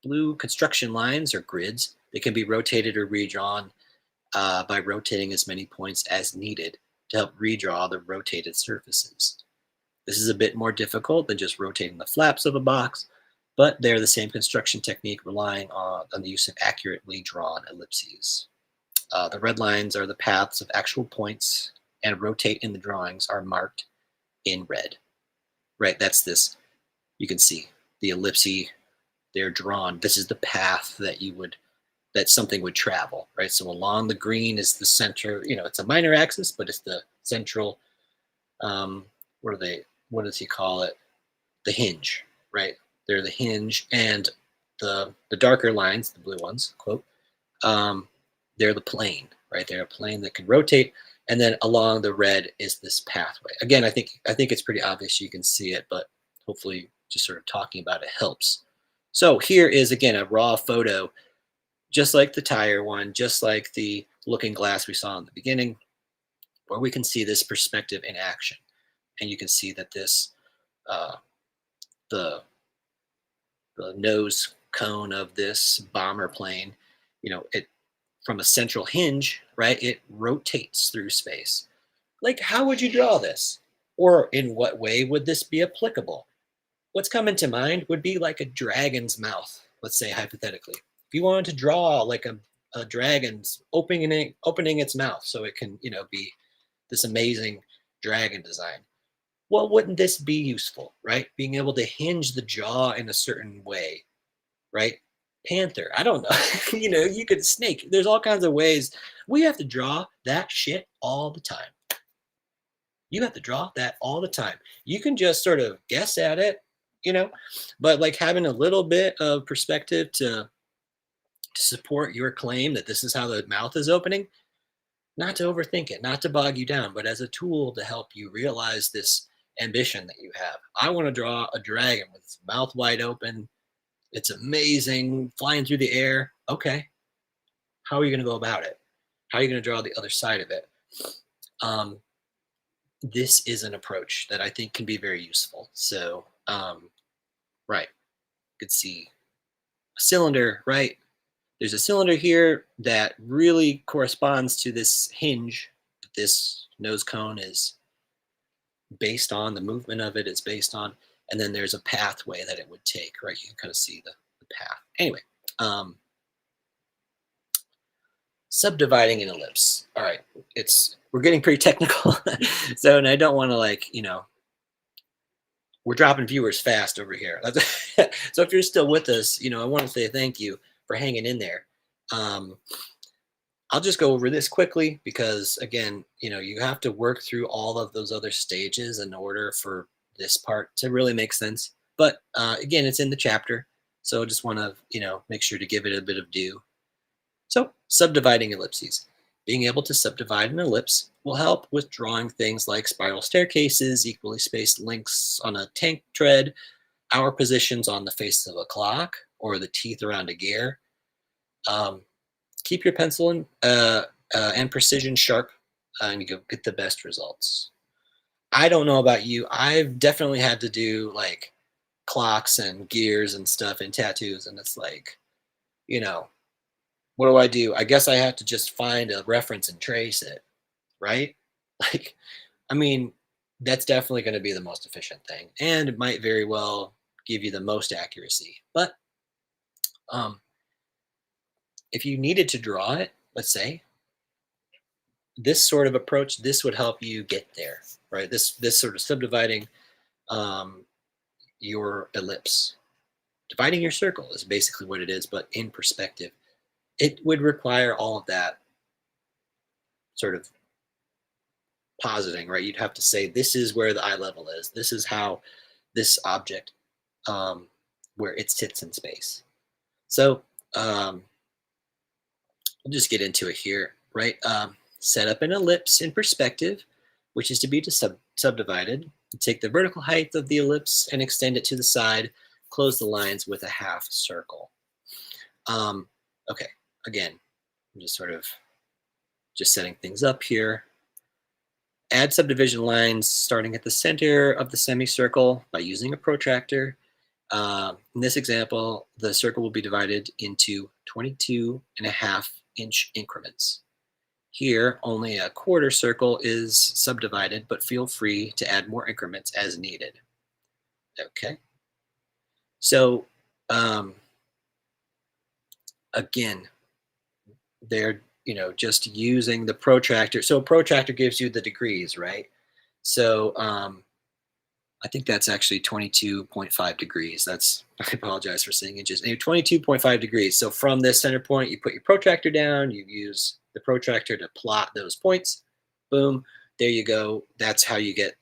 blue construction lines or grids, they can be rotated or redrawn by rotating as many points as needed to help redraw the rotated surfaces. This is a bit more difficult than just rotating the flaps of a box, but they're the same construction technique, relying on the use of accurately drawn ellipses. The red lines are the paths of actual points, and rotate in the drawings are marked in red. Right, that's this. You can see the ellipses, they're drawn. This is the path that something would travel, right? So along the green is the center, it's a minor axis, but it's the central, what does he call it? The hinge, right? They're the hinge, and the darker lines, the blue ones, quote, they're the plane, right? They're a plane that can rotate, and then along the red is this pathway. Again, I think it's pretty obvious. You can see it, but hopefully just sort of talking about it helps. So here is, again, a raw photo, just like the tire one, just like the looking glass we saw in the beginning, where we can see this perspective in action. And you can see that this, the nose cone of this bomber plane, it, from a central hinge, right, it rotates through space. Like, how would you draw this? Or in what way would this be applicable? What's coming to mind would be like a dragon's mouth, let's say hypothetically. If you wanted to draw like a dragon's opening its mouth so it can, be this amazing dragon design. Well, wouldn't this be useful, right? Being able to hinge the jaw in a certain way, right? Panther, I don't know. You could snake. There's all kinds of ways. We have to draw that shit all the time. You have to draw that all the time. You can just sort of guess at it, but like having a little bit of perspective to support your claim that this is how the mouth is opening, not to overthink it, not to bog you down, but as a tool to help you realize this ambition that you have. I want to draw a dragon with its mouth wide open. It's amazing, flying through the air. Okay. How are you going to go about it? How are you going to draw the other side of it? This is an approach that I think can be very useful. So, right. You could see a cylinder, right? There's a cylinder here that really corresponds to this hinge that this nose cone is based on. The movement of it is based on. And then there's a pathway that it would take, right? You can kind of see the path. Anyway, subdividing an ellipse. All right, we're getting pretty technical. So, and I don't want to we're dropping viewers fast over here. So if you're still with us, I want to say thank you for hanging in there. I'll just go over this quickly because, again, you have to work through all of those other stages in order for this part to really make sense. But again, it's in the chapter, so I just want to, make sure to give it a bit of due. So, subdividing ellipses. Being able to subdivide an ellipse will help with drawing things like spiral staircases, equally spaced links on a tank tread, hour positions on the face of a clock, or the teeth around a gear. Keep your pencil and precision sharp, and you get the best results. I don't know about you. I've definitely had to do like clocks and gears and stuff in tattoos, and it's like, what do? I guess I have to just find a reference and trace it, right? That's definitely going to be the most efficient thing, and it might very well give you the most accuracy. But if you needed to draw it, let's say, this sort of approach, this would help you get there, right? This sort of subdividing your ellipse. Dividing your circle is basically what it is, but in perspective. It would require all of that sort of positing, right? You'd have to say, this is where the eye level is. This is how this object, where it sits in space. So we'll just get into it here, right? Set up an ellipse in perspective, which is to be subdivided. Take the vertical height of the ellipse and extend it to the side. Close the lines with a half circle. Okay, again, I'm just sort of just setting things up here. Add subdivision lines starting at the center of the semicircle by using a protractor. In this example, the circle will be divided into 22.5-inch increments. Here, only a quarter circle is subdivided, but feel free to add more increments as needed. Okay. So, again, they're, just using the protractor. So a protractor gives you the degrees, right? So I think that's actually 22.5 degrees. I apologize for saying inches. Anyway, 22.5 degrees. So from this center point, you put your protractor down, you use the protractor to plot those points. Boom, there you go. That's how you get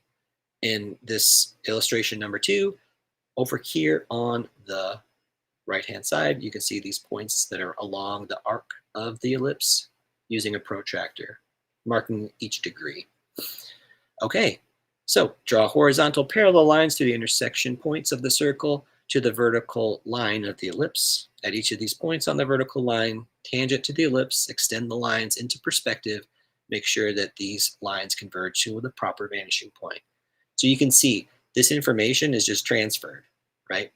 in this illustration number 2. Over here on the right-hand side, you can see these points that are along the arc of the ellipse using a protractor, marking each degree. Okay, so draw horizontal parallel lines to the intersection points of the circle to the vertical line of the ellipse. At each of these points on the vertical line, tangent to the ellipse, extend the lines into perspective. Make sure that these lines converge to the proper vanishing point. So you can see this information is just transferred, right?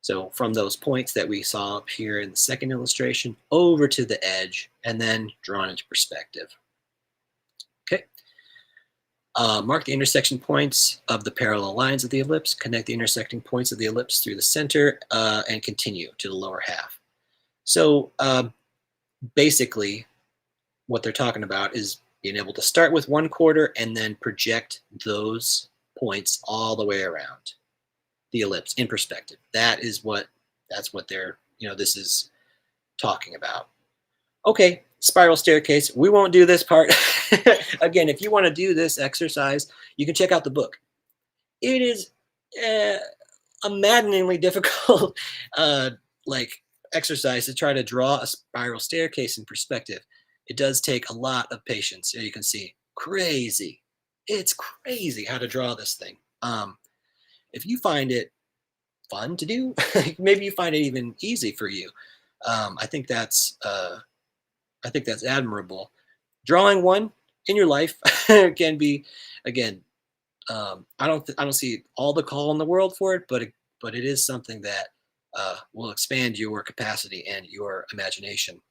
So from those points that we saw up here in the second illustration over to the edge and then drawn into perspective. Okay. Mark the intersection points of the parallel lines of the ellipse. Connect the intersecting points of the ellipse through the center and continue to the lower half. So basically what they're talking about is being able to start with 1/4 and then project those points all the way around the ellipse in perspective. That's what they're, this is talking about. Okay, spiral staircase. We won't do this part. Again, if you want to do this exercise, you can check out the book. It is a maddeningly difficult exercise to try to draw a spiral staircase in perspective. It does take a lot of patience. You can see, crazy. It's crazy how to draw this thing. If you find it fun to do, maybe you find it even easy for you. I think that's admirable. Drawing one in your life can be, again, I don't see all the call in the world for it, but it is something that will expand your capacity and your imagination.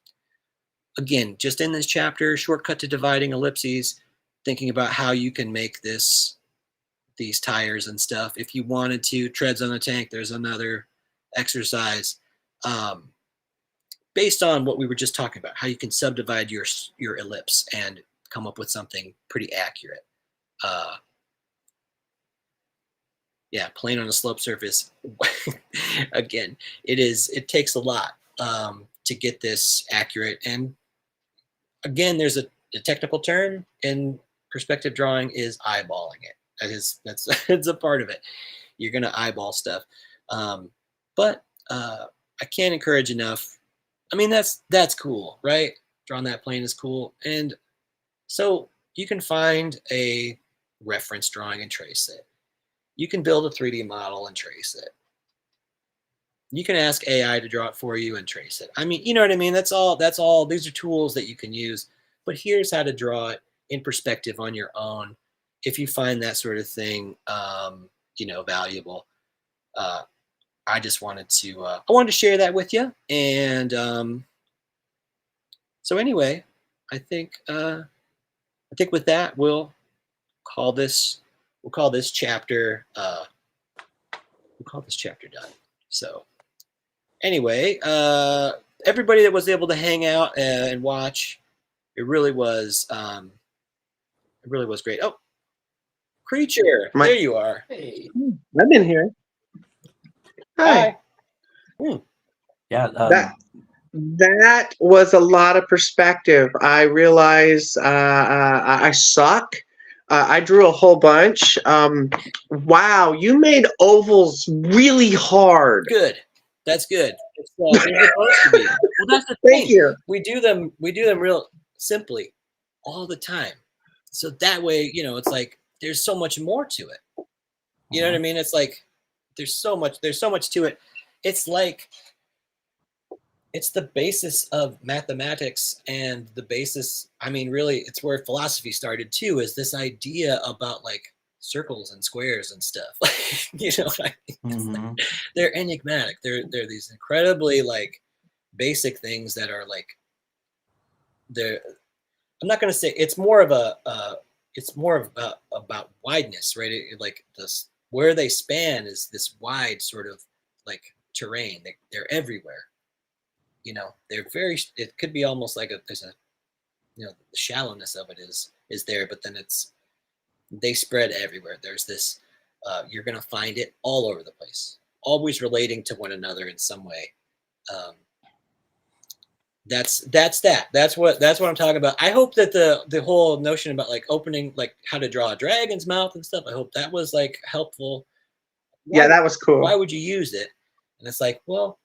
Again, just in this chapter, shortcut to dividing ellipses, thinking about how you can make these tires and stuff. If you wanted to, treads on a tank, there's another exercise based on what we were just talking about, how you can subdivide your ellipse and come up with something pretty accurate. Yeah, plane on a slope surface. Again, it takes a lot to get this accurate. And again, there's a technical term in perspective drawing is eyeballing it. That's a part of it. You're gonna eyeball stuff, but I can't encourage enough. I mean, that's cool, right? Drawing that plane is cool, and so you can find a reference drawing and trace it. You can build a 3D model and trace it. You can ask AI to draw it for you and trace it. I mean, you know what I mean? That's all. These are tools that you can use. But here's how to draw it in perspective on your own. If you find that sort of thing, valuable, I just wanted to share that with you. And so anyway, I think with that we'll call this chapter done. So anyway, everybody that was able to hang out and watch, it really was It really was great. Oh, Creature, My- there you are. Hey. I've been here. Hi. Hi. Yeah. That was a lot of perspective. I realize I suck. I drew a whole bunch. Wow, you made ovals really hard. Good. That's good. They're supposed to be. Well, that's the Thank thing. you. We do them real simply all the time. So that way, it's like there's so much more to it. You know what I mean? It's like there's so much to it. It's like it's the basis of mathematics and the basis, I mean, really, it's where philosophy started too, is this idea about like circles and squares and stuff. What I mean? They're enigmatic. They're these incredibly like basic things that are like I'm not going to say it's more of about wideness, right? Like this where they span is this wide sort of like terrain. They're everywhere. They're it could be almost like there's a the shallowness of it is there, but then they spread everywhere. There's this you're going to find it all over the place, always relating to one another in some way. That's what I'm talking about. I hope that the whole notion about like opening, like how to draw a dragon's mouth and stuff, I hope that was like helpful. Yeah, that was cool. Why would you use it? And it's like, well,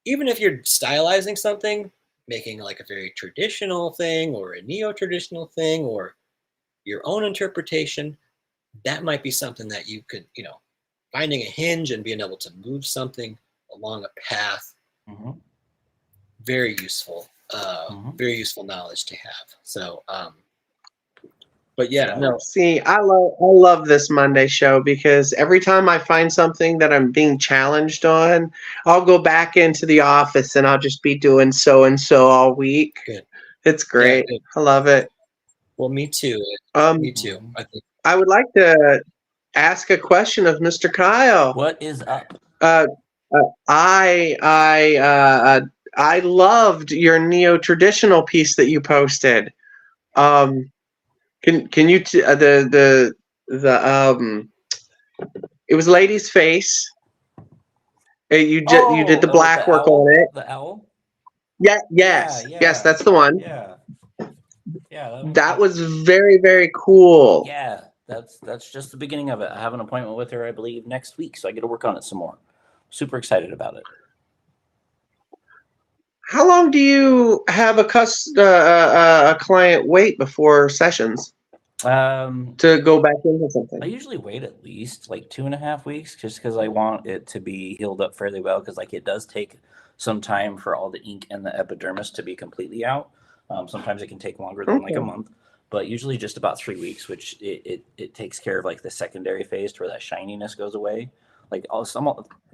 even if you're stylizing something, making like a very traditional thing or a neo-traditional thing or your own interpretation, that might be something that you could, finding a hinge and being able to move something along a path. Very useful, very useful knowledge to have. So, but yeah, no. See, I love this Monday show because every time I find something that I'm being challenged on, I'll go back into the office and I'll just be doing so and so all week. Good. It's great. Yeah, I love it. Well, me too. Me too. I think I would like to ask a question of Mr. Kyle. What is up? I loved your neo-traditional piece that you posted. Can you it was Lady's Face. You did the black work owl, on it. The owl. Yes, that's the one. Yeah. That was very, very cool. Yeah, that's just the beginning of it. I have an appointment with her, I believe, next week, so I get to work on it some more. Super excited about it. How long do you have a client wait before sessions to go back into something? I usually wait at least like 2.5 weeks, just because I want it to be healed up fairly well. Because like it does take some time for all the ink and the epidermis to be completely out. Sometimes it can take longer than like a month, but usually just about 3 weeks, which it takes care of like the secondary phase to where that shininess goes away. Like you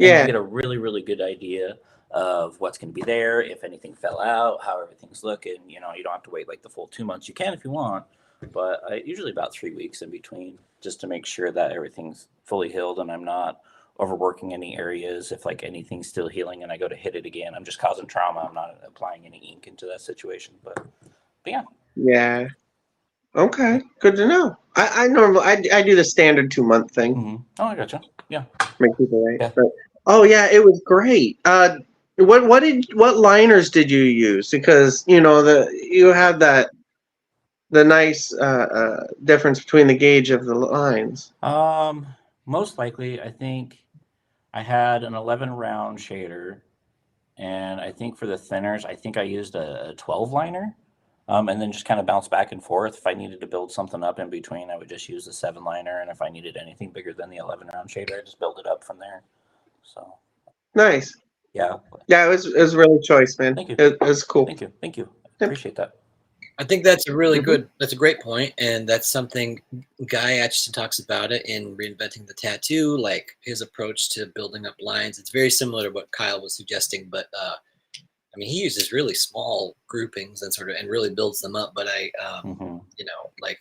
get a really, really good idea of what's going to be there, if anything fell out, how everything's looking. You don't have to wait like the full 2 months. You can if you want, but usually about 3 weeks in between, just to make sure that everything's fully healed and I'm not overworking any areas. If like anything's still healing and I go to hit it again, I'm just causing trauma. I'm not applying any ink into that situation. But yeah. Yeah. Okay. Good to know. I normally I do the standard 2-month thing. Oh, I gotcha. Yeah. Make people wait. Yeah. But, it was great. What liners did you use? Because you have the nice difference between the gauge of the lines. Most likely, I think I had an 11 round shader, and I think for the thinners, I think I used a 12 liner, and then just kind of bounce back and forth. If I needed to build something up in between, I would just use the 7 liner, and if I needed anything bigger than the 11 round shader, I just build it up from there. So nice. Yeah, it was really choice, man. Thank you. It was cool. Thank you. Appreciate that. I think that's a really that's a great point, and that's something Guy Atchison talks about it in Reinventing the Tattoo, like his approach to building up lines. It's very similar to what Kyle was suggesting, but I mean, he uses really small groupings and really builds them up. But like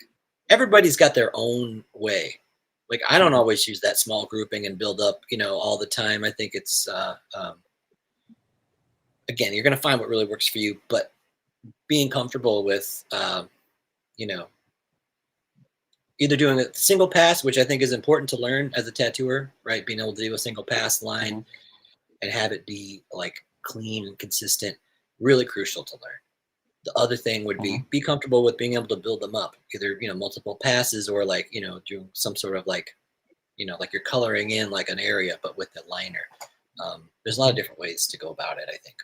everybody's got their own way. Like I don't always use that small grouping and build up, all the time. I think it's again, you're going to find what really works for you, but being comfortable with, either doing a single pass, which I think is important to learn as a tattooer, right? Being able to do a single pass line and have it be like clean and consistent, really crucial to learn. The other thing would be comfortable with being able to build them up, either, multiple passes or like, doing some sort of like, like you're coloring in like an area, but with the liner. There's a lot of different ways to go about it, I think,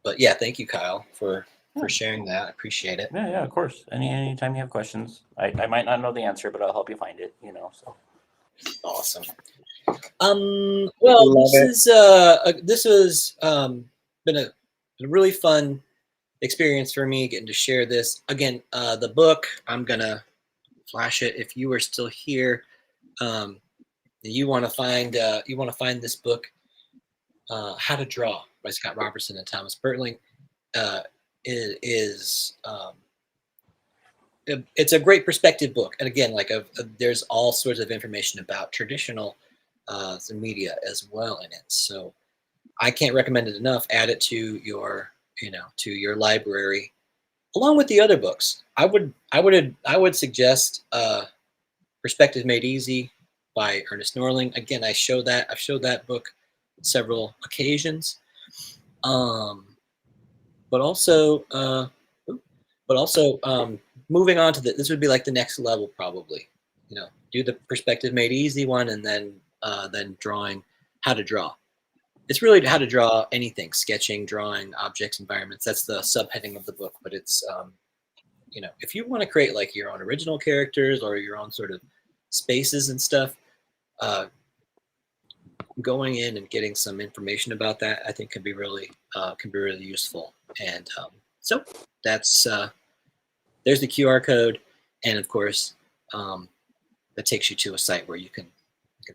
but yeah, thank you, Kyle, for sharing that. I appreciate it. Yeah, of course. Anytime you have questions, I might not know the answer, but I'll help you find it. So Awesome. Well, this was been a really fun experience for me getting to share this again. The book, I'm gonna flash it if you are still here. You want to find this book, How to Draw by Scott Robertson and Thomas Bertling. It is it's a great perspective book, and again, like there's all sorts of information about traditional media as well in it. So I can't recommend it enough. Add it to your to your library along with the other books. I would suggest Perspective Made Easy by Ernest Norling. Again, I've showed that book several occasions. But also moving on to this would be like the next level, probably. Do the Perspective Made Easy one, and then drawing How to Draw. It's really how to draw anything: sketching, drawing, objects, environments. That's the subheading of the book. But it's if you want to create like your own original characters or your own sort of spaces and stuff, going in and getting some information about that, I think can be really useful. And so that's there's the QR code, and of course that takes you to a site where you can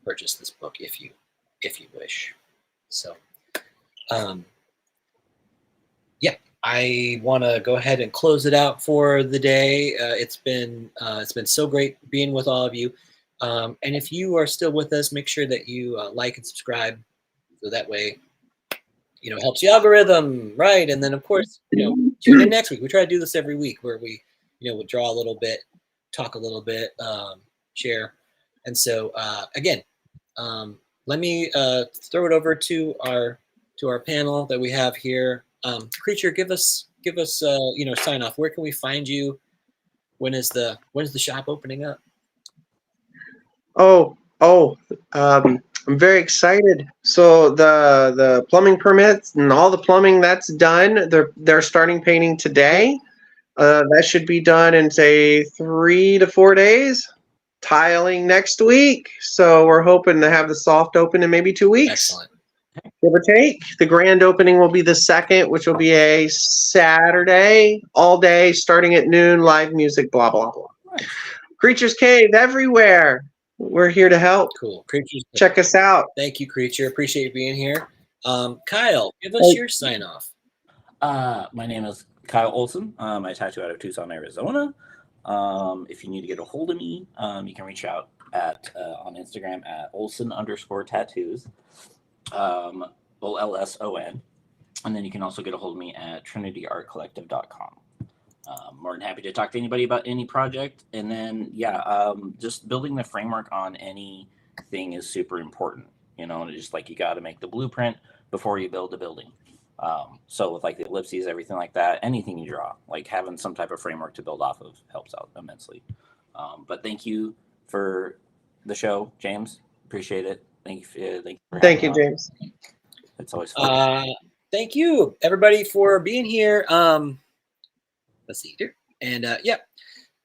purchase this book if you wish. So yeah, I want to go ahead and close it out for the day. It's been so great being with all of you. And if you are still with us, make sure that you like and subscribe, so that way, it helps the algorithm, right? And then of course, tune in next week. We try to do this every week, where we, we'll draw a little bit, talk a little bit, share. And so again, let me throw it over to our panel that we have here. Creature, give us sign off. Where can we find you? When is the shop opening up? I'm very excited. So the plumbing permits and all the plumbing, that's done. They're starting painting today. That should be done in say 3 to 4 days. Tiling next week. So we're hoping to have the soft open in maybe 2 weeks. Excellent. Give or take. The grand opening will be the 2nd, which will be a Saturday, all day, starting at noon, live music, blah, blah, blah. Nice. Creatures Cave everywhere. We're here to help. Cool. Creatures. Check us out. Thank you, Creature. Appreciate you being here. Kyle, give us your sign off. My name is Kyle Olson. I tattoo out of Tucson, Arizona. If you need to get a hold of me, you can reach out on Instagram at Olson_tattoos, OLSON. And then you can also get a hold of me at trinityartcollective.com. More than happy to talk to anybody about any project. And then, just building the framework on anything is super important. Just like you got to make the blueprint before you build the building. So with like the ellipses, everything like that, anything you draw, like having some type of framework to build off of helps out immensely. But thank you for the show, James. Appreciate it. Thank you, James. It's always fun. Thank you, everybody, for being here. Let's see here. And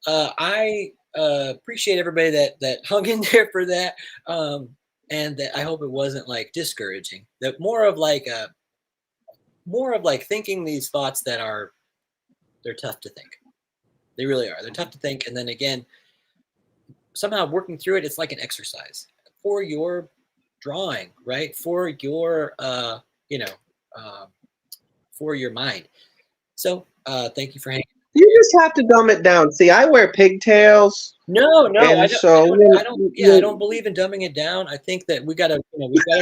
I appreciate everybody that hung in there for that. And that I hope it wasn't like discouraging. That more of like thinking these thoughts that they're tough to think. They really are. They're tough to think. And then again, somehow working through it, it's like an exercise for your drawing, right? For your, for your mind. So thank you for hanging. You just have to dumb it down. See, I wear pigtails. No, I don't believe in dumbing it down. I think that we gotta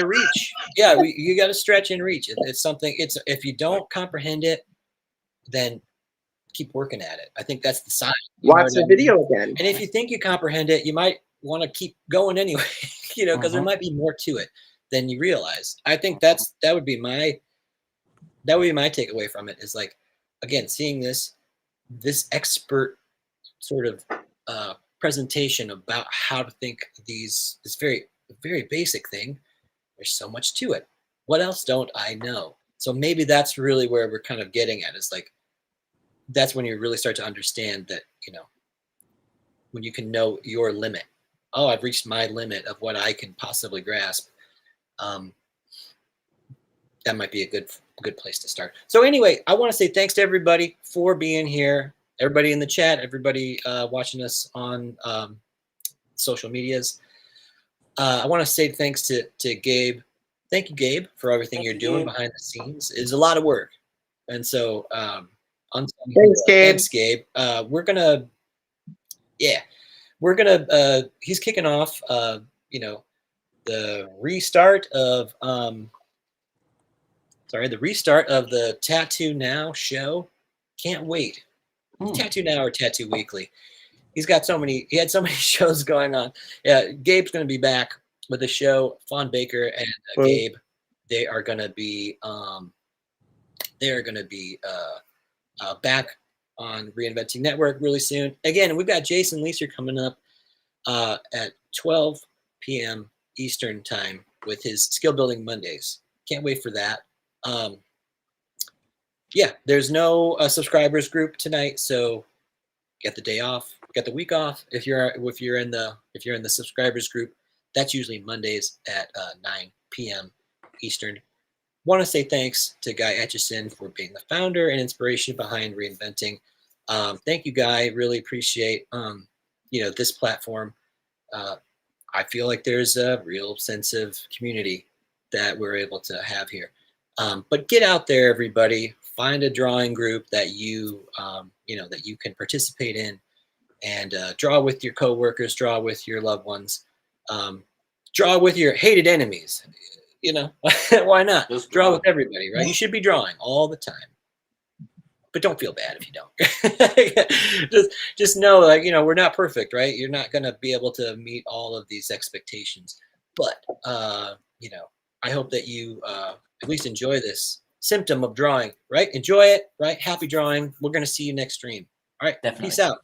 reach. Yeah, you gotta stretch and reach. It's something. If you don't comprehend it, then keep working at it. I think that's the sign. You know Watch what the I mean? video again. And if you think you comprehend it, you might want to keep going anyway, you know, because there might be more to it than you realize. I think that would be my takeaway from it, is like, again, seeing this expert sort of presentation about how to think this very, very basic thing. There's so much to it. What else don't I know? So maybe that's really where we're kind of getting at, is like, that's when you really start to understand that, you know, when you can know your limit. Oh, I've reached my limit of what I can possibly grasp. That might be a good place to start. So anyway, I want to say thanks to everybody for being here. Everybody in the chat, everybody watching us on social medias. I want to say thanks to Gabe. Thank you, Gabe, for everything you're doing behind the scenes. It's a lot of work. And so Thanks, Gabe. Thanks, Gabe. He's kicking off, you know, the restart of the Tattoo Now show. Can't wait. Tattoo Now or Tattoo Weekly. He had so many shows going on. Yeah, Gabe's going to be back with the show. Fawn Baker and Gabe, they are going to be back on Reinventing Network really soon. Again, we've got Jason Leeser coming up at 12 p.m. Eastern time with his Skill Building Mondays. Can't wait for that. Yeah, there's no subscribers group tonight, so get the day off, get the week off. If you're in the subscribers group, that's usually Mondays at 9 p.m. Eastern. Want to say thanks to Guy Etchison for being the founder and inspiration behind Reinventing. Thank you, Guy. Really appreciate this platform. I feel like there's a real sense of community that we're able to have here. But get out there, everybody. Find a drawing group that you can participate in, and draw with your coworkers, draw with your loved ones, draw with your hated enemies. You know, why not? Just draw with everybody, right? You should be drawing all the time, but don't feel bad if you don't. just know, like, you know, we're not perfect, right? You're not going to be able to meet all of these expectations, but I hope that you at least enjoy this symptom of drawing, right? Enjoy it, right? Happy drawing. We're going to see you next stream. All right. Definitely. Peace out.